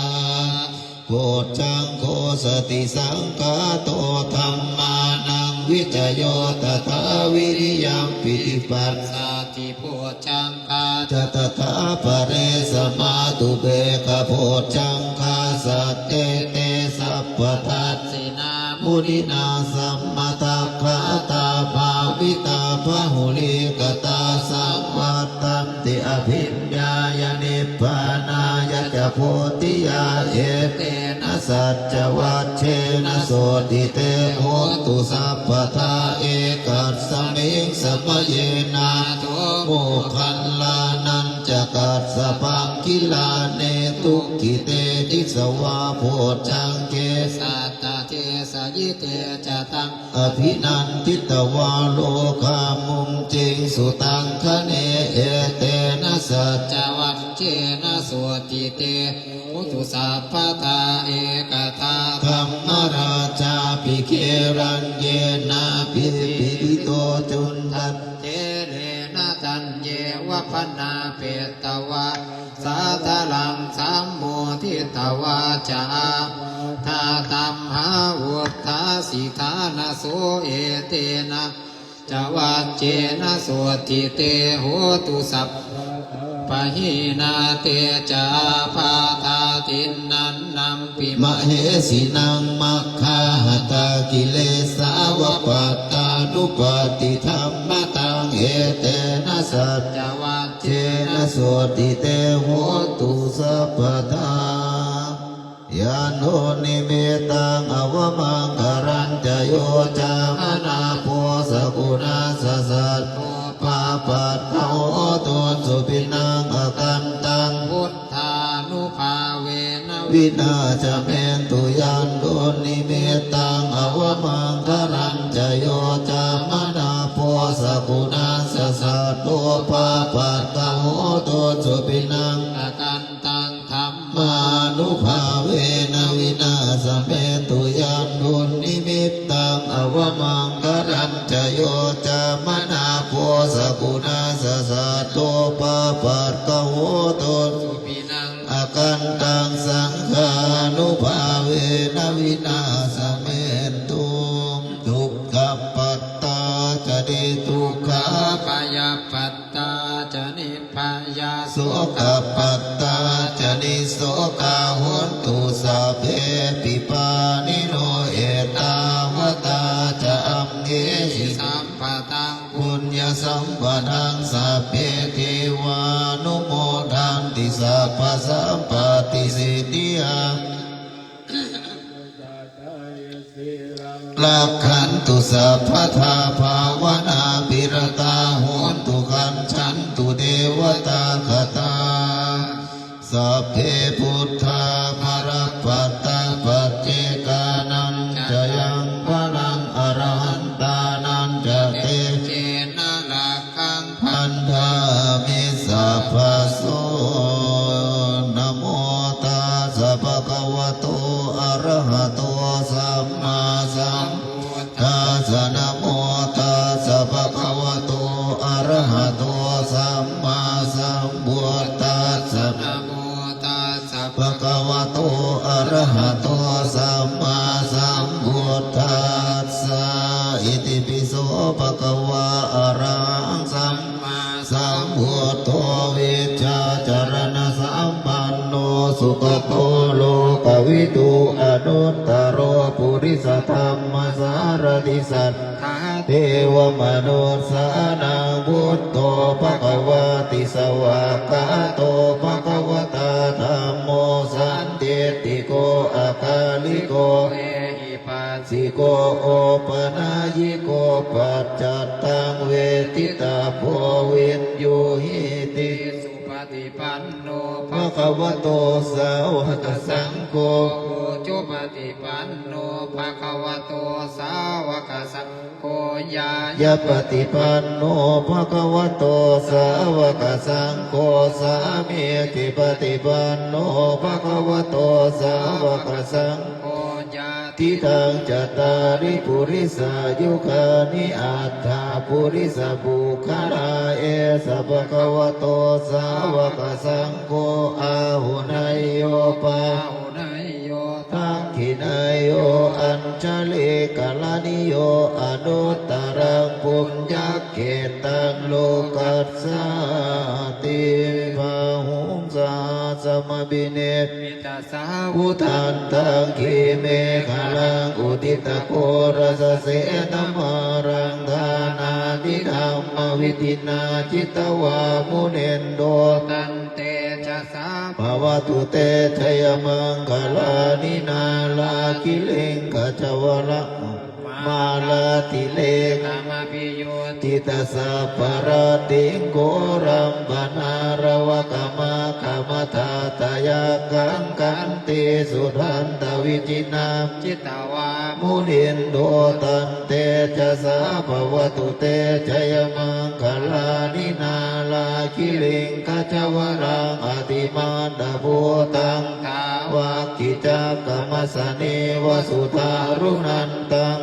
โพชังโคสติสังฆาโตธัมมานังวิจโยตถาวิริยังปิติปัสสะติโพชังคาจตถาปะเรสมาตุเบกโพชังคาสัตเตเตสัพพทัสสินามุนินาสัมมาตาภาตาภาวิตาภาหุลิกตาสังวัตตันติอภิญญายนิพพานายะจะโพธิยาเอเตนะสัจจวัชเชนะโสติเตโหตุสัพพทาเอกัสสมิงสมเยนาโทโมคันลานันจะกัสสะปังกิลาเนตุกิเตติสวาโพชังเกสัตตเทสยิเตจะตังอภินันทิตวาโลกามุงจิงสุตังคะเนเอเตนะสัจจวัชเชนะโสติเตโหตุสัพพทาเอกทาธัมมราชาภิเครัญเยนะภิปิโตจุนทัตเจเลนะตัญเยวะพนาเปตวะสาธาลังสัมโมทิตวาจาทาตัมหาวุฒาสิทานะโสเอเตนะจวัจเจนะโสติเตโหตุสัพปะหินาเตจาภาทาตินนันนัมปิมเหสินังมัคคาหตากิเลสาวปัตตานุปติธรรมตังเอเตนะสัจจวัชเชนะโสติเตโหตุสัพพทายาโนนิเมตังอวมังคารัญจโยจามนาโพสกุณาสสัตปาปัตโตตุสุปินังอกันตังพุทธานุภาเวนะวินาจเมตุยันโดนิเมตังอวมังคารัญจโยจามนาโพสกุณาสสัตโตปาปัตโตตุสุปินังอกันตังธรรมานุภาเวนะวินาสเมตุยันโดนิมิตตังอวมังคารัญจโยจามนาโพสกุณาสสัตโตปาปัตโตตุสุปินังอกันตังสังฆานุภาเวนะวินาสเมตุทุกขปัตตาจะดิทุกขาปยปัตตาจะนิพพายาโสกปัตตาจะนิโสกาโหตุสัพเพปิปานิโนเอตาวตาจะอัมเกหิสัมปตังปุญญสัมปทังสัพเพเทวานุโมทันติสัพพสัมปติสิทธิยาลักขันตุสัพพทาภาวนาปิรตาโหนตุขันฉันตุเทวตาคตาสัพเพพุทธาภรปัตตาปัจเจกานันจะยังพลังอรหันตานันจะเตเจนะลักขังพันธามิสัพพโสนะโมตัสสะภะคะวะโตอะระหะโตสัมมาสัมพุทธัสสะนะโมตัสสะภะคะวะโตอะระหะโตสัมมาสัมพุทธัสสะนะโมตัสสะภะคะวะโตอะระหะโตสัมมาสัมพุทธั กโตโลกวิทูอนุตตโรปุริสธรรมสารติสัทธาเทวมนุษย์สานังพุทโธภควติสวากาโตภควตาธัมโมสันติติโกอาคาลิโกเอหิปัสสิโกโอปนายิโกปัจจัตตังเวทิตาโพวินยูหิติสุปฏิปันโนภะคะวะโตสาวกสังโฆจุปฏิปันโนภะคะวะโตสาวกสังโฆญาปฏิปันโนภะคะวะโตสาวกสังโฆสามีจิปฏิปันโนภะคะวะโตสาวกสังโฆทิทังจัตตาริปุริสายุคานิอัตถาปุริสบุคลาเอสะภะคะวะโตสาวกสังโฆอาหุนายโยปาหุนายโยทักขินายโยอัญชลิกาลานิโยอนุตตรังปุญญเกตังโลกัสสติภาหุงสาสมบิเนมิตาสาวุทันตังขีเมฆลังอุทิตโกรสเสนมารังธานาทิธรรมวิธินาจิตวามุเนนโดตันเตชะสาภวตุเตชยมังคลานินาลาคิเลงขจวระมาลาติเลกามปิโยติตาสัพพรติงโกรัมปนารวะกามะกามทาตายากังกันติสุทันตวิจินาจิตาวามุนินโดตันเตชะสาภวตุเตชยมังคลานินาลาคิลิงขจวรังอติมาดาภูตังทาวากิจักกมสเนวสุทารุนันตัง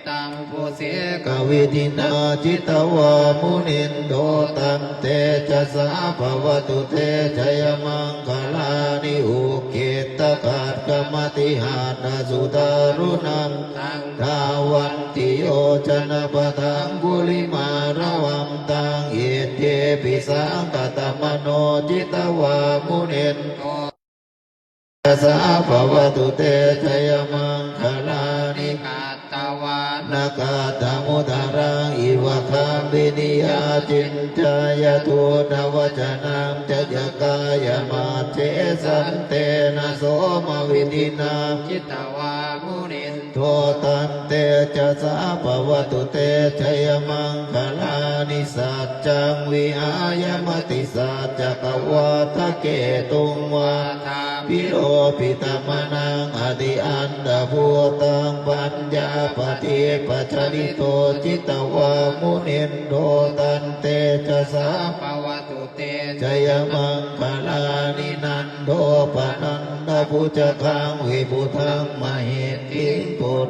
ตังโพเสกวิธินาจิตวามุนินโดตันเตชะสาภวตุเตชยมังคลานิอุเกตกาตกมติหานาสุตารุนันตังทาวันติโยชนะปะทังกุลิมาระวัมตังเยเตปิสังกตมโนจิตวามุนินโดสาภวตุเตชยมังคลานิกาตวานากาตมุตารังอิวะคามินิยาจินจายตุนวจนังจยกายมาเจสันเตนะโสมวินินาจิตวามุนินโทตันเตจะสาภวตุเตชยมังคลานิสัจจังวิหายมติสัจจกวาทะเกตุงวาทาปิโลปิตมนังอธิอันดาภูตังปัญญาปฏิปัจจนิโตจิตวามุนินโดตันเตจะสาภวตุเตชยมังคลานินันโดปนันดาภูจคังวิภูทังมหิติปุต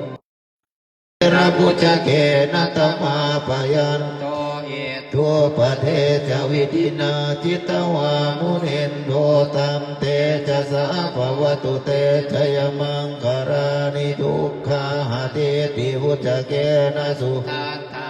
ระพุจเกนะตมาปยันโตเอทุปเทจวิธินาจิตวามุนินโดตัมเตจะสาภวตุเตชยมังคารานิทุกขาหาเตติพุจเกนะสุทัตถา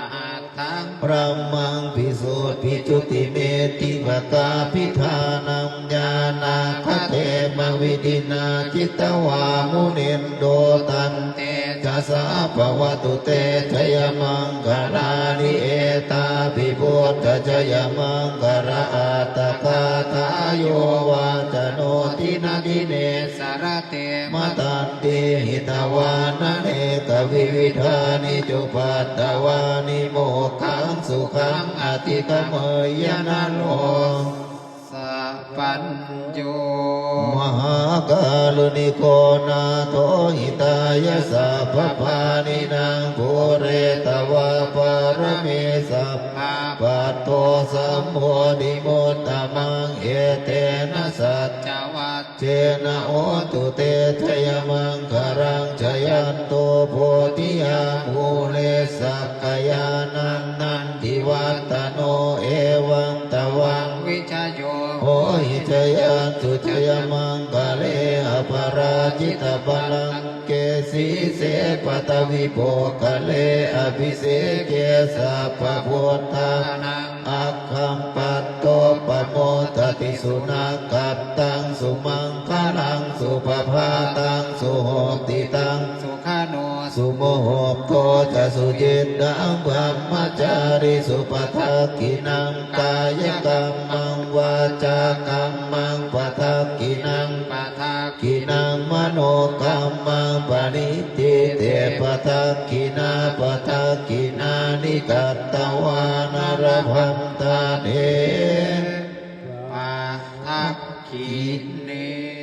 ตังพระมังพิสุทธิจุติเมติภกาพิธานังญาณาคเทมวิธินาจิตวามุนินโดตันเตจะสาภวตุเตชยมังคลานิเอตาภิพุทธชยมังคราอัตตคาทายโยวาจโนทินาทิเนสารเตมตันติหิตวานเนกวิวิธานิจุปัตตวานิโมขังสุขังอติกมยนาโลสัพพัญโยมหากาลุนิโกนาโทหิตายะสัพพปานินางภูเรตวะปารเมสัพพะปัตโตสัมโพธิโมตตมังเอเตนะสัจจวัตเจนะโอตุเตชยมังคารังชยันโตโพธิยามูเลสักกายานันทิวัตโนเอวังตวังวิชโยโหหิจยันตุชยมังคาเลอปราจิตบาลังเกสีเสป ปัตวิโภคเลอภิเสเกสัพพพุทธานังอัคคัมปัตโตปโมทติสุนักขัตตังสุมังคลังสุภภาตังสุโหติตังสุขาโนสุโมโหโตจะสุจิตตังบรมจาริสุปทักขินังกายกรรมังวาจากรรมังปทักขินังปทักขินังมโนกรรมังปณิทิเตปทักขินาปทักขินานิกัตตวานรพันตาเนปทักขิเน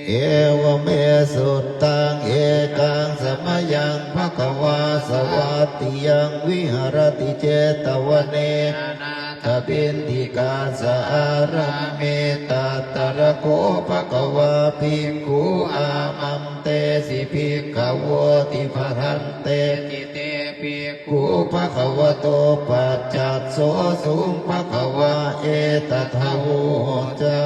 เอวเมสุตตังเอกังสมยังภควาสวัตติยังวิหรติเจตวเนทปินติกาสาราเมตตระโคภควาภิกขุอามัมเตสิภิกขวติภรันเตติเตภิกขุภควโตปัจจัตโสสุงภควาเอตทาวุจา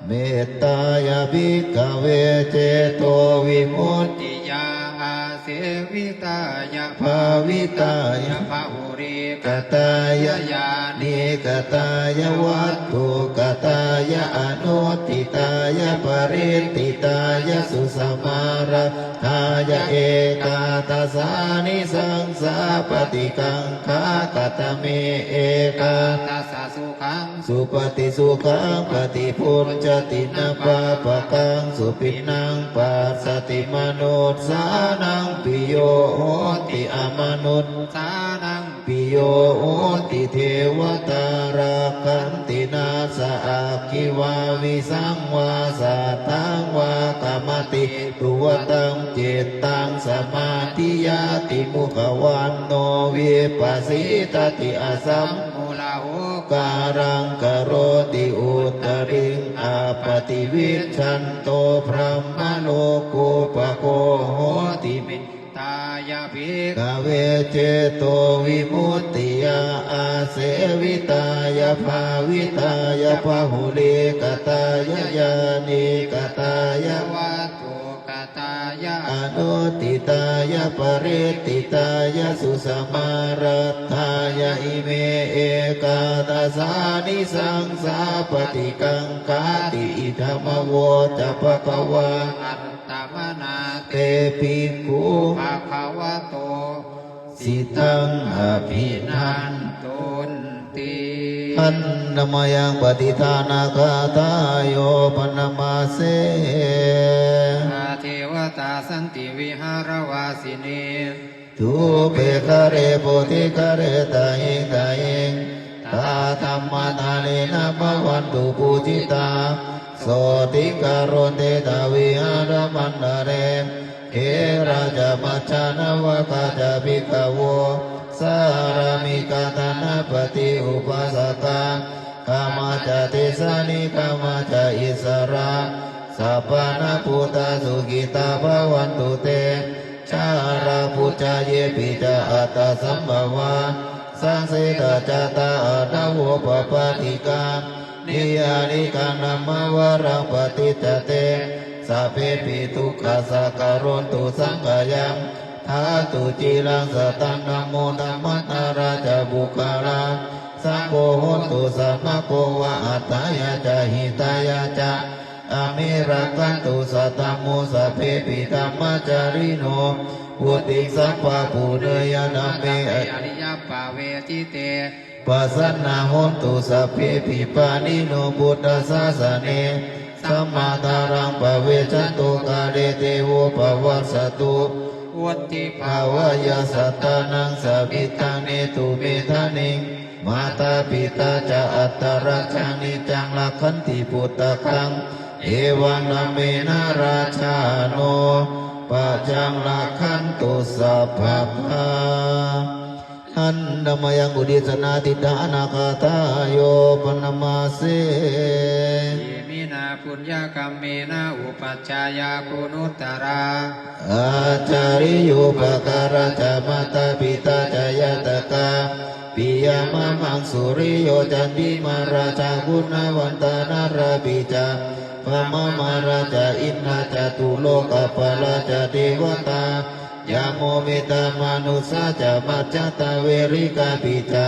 เมตตายาภิกขเวเจโตวิมุตติยาอาเสวิตายาภาวิตายาภาหุริกตายายานิกตายาวัตถุกตายาอนุติตายาปริติตายาสุสมาระทายาเอกาตัสสานิสังสาปฏิกังขากตเมเอกาตัสสะสุขังสุปฏิสุขังปฏิพุทธตินาปะปะกังสุปินังปัสสติมนุษสานังปิโยโหติอมนุษสานังปิโยโหติเทวตาราคันตินาสะอาคิวาวิสังวาสัตตังวากามติตัวตังเจตตังสมาธิยาติมุขวันโนวิปัสสิตติอสัมมุลาหุการังกโรติอุตริงอาปฏิวิชันโตพรหมโลกุปโกโหติเมตตายาภิกขเวเจโตวิมุตติยาอาเสวิตายาภาวิตายาภาหุลิกตายายานิกตายาวัตถุกตายาอนุติตายาปริติตายาสุสมารัตถายาอิเมเอกาตัสสานิสังสาปฏิกังคาติอิธรรมโวจะภควาอัตตมนาเตปิกุภควโตสิตังอภินันตุนติอันนมยังปฏิทานาคาทายโยปนมาเสเทวตาสันติวิหารวาสินีทุเปคาเรโพธิคาเรตาอิงตาอิงตาธรรมทาเลนะภวันตุปูจิตาโสติการุณเตตาวิหารมันดาเรเอราจามัจจานวะกาจาภิกขโวสารามิกาตานาปฏิอุปัสสกากามาจาเตสานิกามาจาอิสระสัพพานาพุทธสุกิตาภวันตุเตชาราพุจาเยปิจาอัตตสัมภวาสังเสตจาตาอัตโวปปาติกานิยานิกานัมมวรังปฏิจเตสัพเพปิทุกขสักการุณตุสังฆยังทาตุจิรังสตังนะโมธัมมัตนาราชบุคคลาสังโฆโหตุสัมมาโกวะอัตตายาจาหิตายาจาอเมรักันตุสัตตมุสัพเพปิธัมมาจาริโนพุติสัพพะปุเรยนาเมอริยปาเวทิเตปัสสนาโหตุสัพเพปิปานิโนบุตตสาสเนสัมมาทารังปะเวชันตุกาเรเตโวปวัสสตุวัตติภาวายาสัตตานังสัพพิตังเนตุเมธานิงมาตาปิตาจะอัตตรักขานิจังลักขันติปุตตะคังเอวังนาเมนาราชาโนปัจจังลักขันตุสัพพะอันนมยังอุดิสนาติดานาคาทาโยปนมาเสมินาปุญญกรรมเมนาอุปัชฌายาคุณุตตราอาจาริโยปการะจามตาปิตาจายตกาปิยามามังสุริโยจันติมาราชาคุณวันตานาราปิจาพระมาราชาอินทราจตุโลกปาราชาเทวตา ยาโมเมตามนุสาจะมัจจตาเวริกาปิจา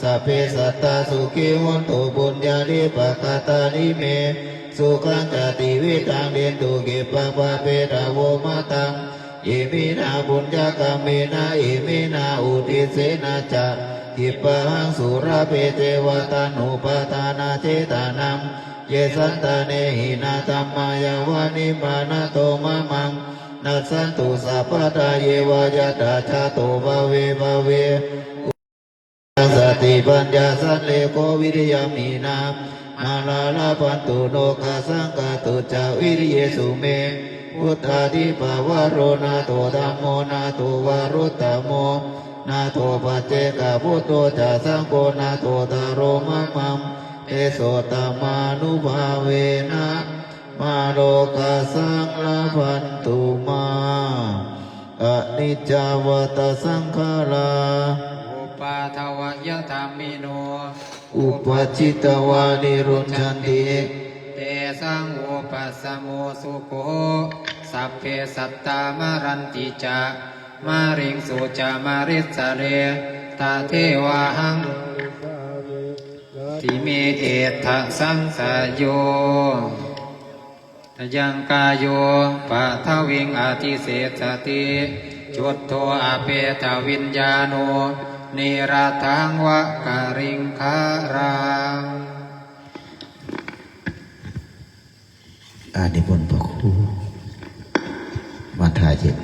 สัพเพสัตตาสุขิวันตุบุญญาลิปะคาตาลิเมสุขังจติวิตังเดนตุเกปะปะเปตาโวมาตังอิมินาบุญญากรรมเมนะอิมินาอุทิเสนาจะทิปะหังสุราเปเจวตานุปทานาเจตานังเยสันตาเนหินาตัมมายาวานิมานาโตมะมังนัสสันตุสัพพะทาเยวายะตาชาโตภะเวภะเวสติปัญญาสันเลโกวิริยามีนามาลาลาปันตุโนกาสังกาตุจาวิริเยสุเมพุทธาธิปวารโรนาโตธัมโมนาโตวารุตตโมนาโตปัจเจกพุทโธจาสังโฆนาโตตารโรมะมังเตโสตมานุภาเวนะมาโลกาสังลาภันตุมาอนิจจาวัตสังขาราอุปาทวยธรรมิโนอุปจิตวานิรุนชันติเตสังอุปสมโมสุโขสัพเพสัตตามรันติจามาริงสุจามาริสเรตาเทวาหังทิเมเอทะสังสายโยยังกายโยปะทวิงอธิเศษติจุดโทอเปตวิญญาโนนิราทังวะกริงคารังนิมนต์พระครูมาถ่ายเจ็ด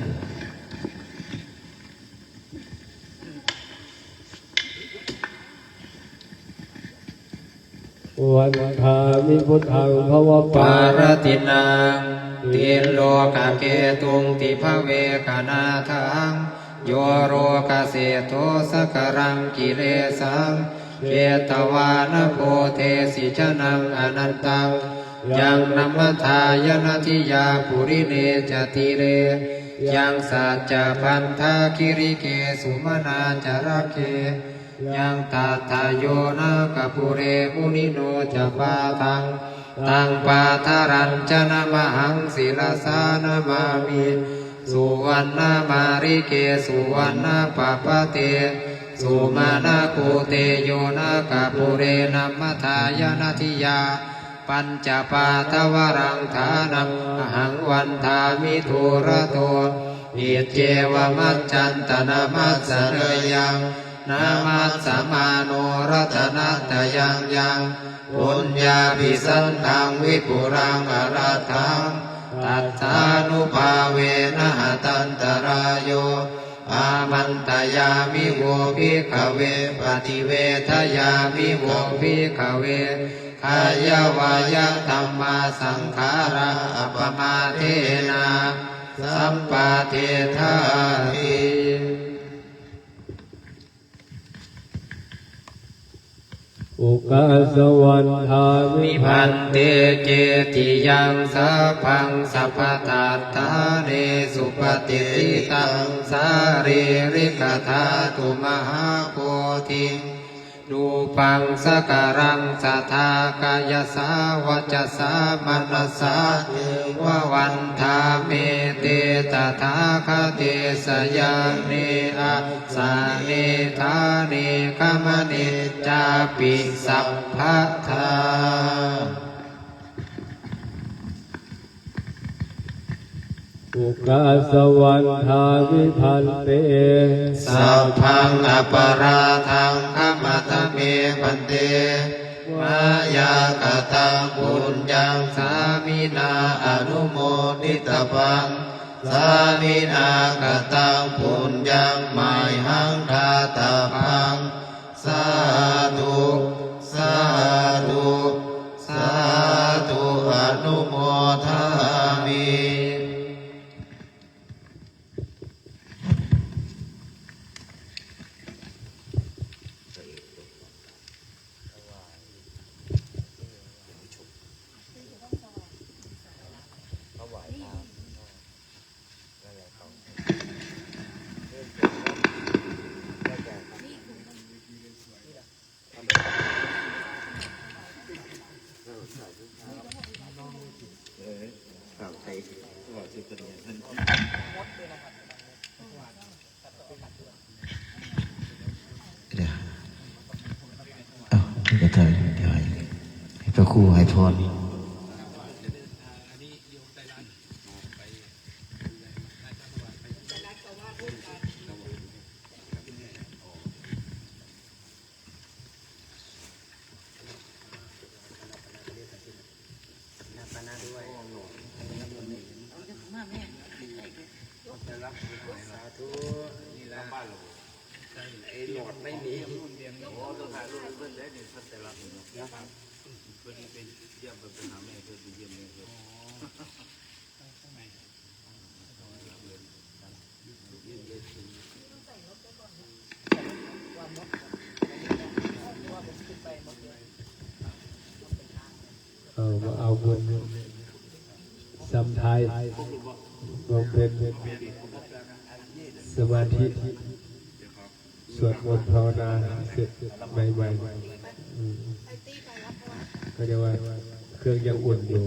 วันทามิพุทธังภวปา ปารตินังติโลกะเกตุงติภเวกนาทังโยโรกะเสโทสกรังกิเลสังเกตวานโพเทสิชนังอนันตังยังนัมทายนาทิยาปุริเนจติเรยังสัจจพันธาคิริเกสุมนาจระเกยังตัทาโยนะกะปุเรมุนิโนจะปาทังตังปาทารัญจนะมหังศิลสานะมามิสุวรรณมาริเกสุวรรณปะปะเตสุมานาคูเตโยนะกะปุเรนัมมทายนาทิยาปัญจปาทวรังฐานังอหังวันทามิทุระโตอิเจวมัจจันตนามัสสะเรยังนามัสสะมาโนรัตนะตยังยังปุญญาภิสันทังวิปุรังอรัตถังตัทธานุภาเวนะหตันตรายโยอามันตยามิโวภิกขเวปฏิเวทยามิโวภิกขเวขายาวายะธัมมาสังขาราอัปมาเทนะสัมปาเทธาติอุกาสวันทามิ มิพันเตเจติยังสัพพังสัพพทัตถาเนสุปฏิทิตังสารีริกธาตุมหาโพธิรูปังสการังสัทธากายสาวจสามนัสสะววันธาเมเตตถาคเตสยาเนอะสาเนธาเนคมเนจาปิสัพพะทาอุกาสวันทามิพันเตสัพพังอปาราทังขมัตเมพันเตมายากตังปุญญังสามินาอนุโมทิตปังสามินากตังปุญญังไมหังคาตปังสาธุสาธุสาธุอนุโมทามิ ครูให้พรเอาบุญสัมทายบำเพ็ญสมาธิสวดมนต์ภาวนาเสร็จใหม่ๆก็เรียกว่าเครื่องยังอุ่นอยู่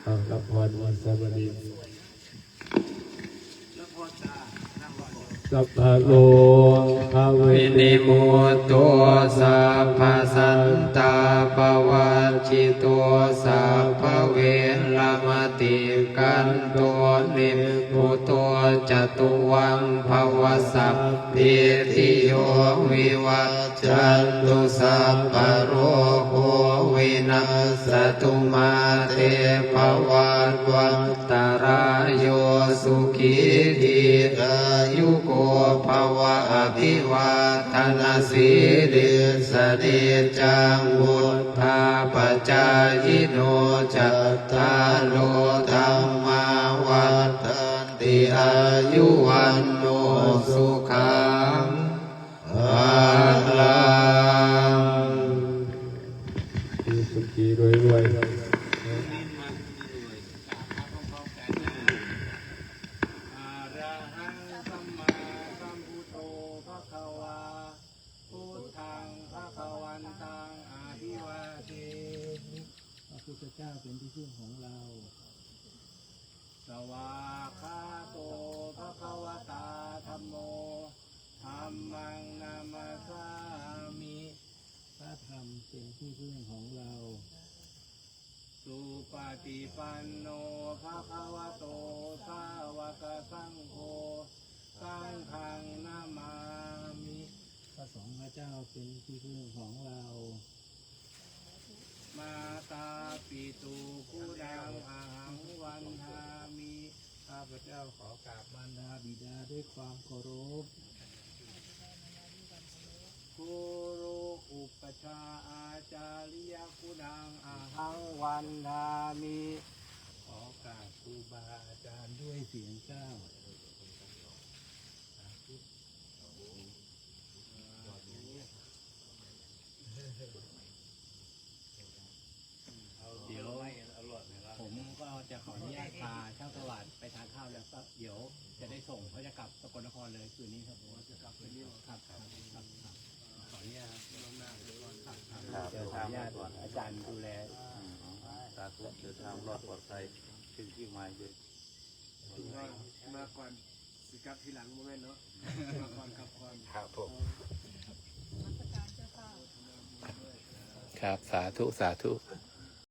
เอารับพรวันสวัสดีสัพพะโลภะเวนิโมตุสัพพะสันตาปวัชชิโตสัพพะเวรมติกันโตนิพุโตจตุวังภวสัพพิติโยวิวัจจันตุสัพพะโรโควินัสตุมาเตภวัตวันตรายโยสุขีทีอายุโกภวะอภิวาทนาสีลิสเนจังวุฒาปจายโนจัตตาโลธรรมาวัฏฏันติอายุวันโนสุขังภาลังสุขีรวยๆเจ้าเป็นที่พึ่งของเราสวากขาโตภะคะวะตาธัมโมธัมมังนามัสสามิพระธรรมเป็นที่พึ่งของเราสุปฏิปันโนภะคะวะโตสาวกสังโฆสังฆังนามามิพระสงฆ์พระเจ้าเป็นที่พึ่งของเรามาตาปิตุกุดังอาหังวันทามิข้าพเจ้าขอกราบมารดาบิดาด้วยความเคารพกุรุอุปชาอาจาริยกุดังอาหังวันทามิขอกราบครูบาอาจารย์ด้วยเสียงเจ้าเดี๋ยวผมก็จะขออนุญาตพาช่างสวัสดิ์ไปทานข้าวแล้วก็เดี๋ยวจะได้ส่งเขาจะกลับสกลนครเลยคืนนี้ครับผมจะกลับคืนนี้ครับขออนุญาตเดี๋ยวขออนุญาตอาจารย์ดูแลสาธุเดินทางรอดปลอดภัยถึงที่หมายเลยมาก่อนสิกับทีหลังโมเมนต์เนาะมาก่อนครับก่อนครับผมครับสาธุสาธุ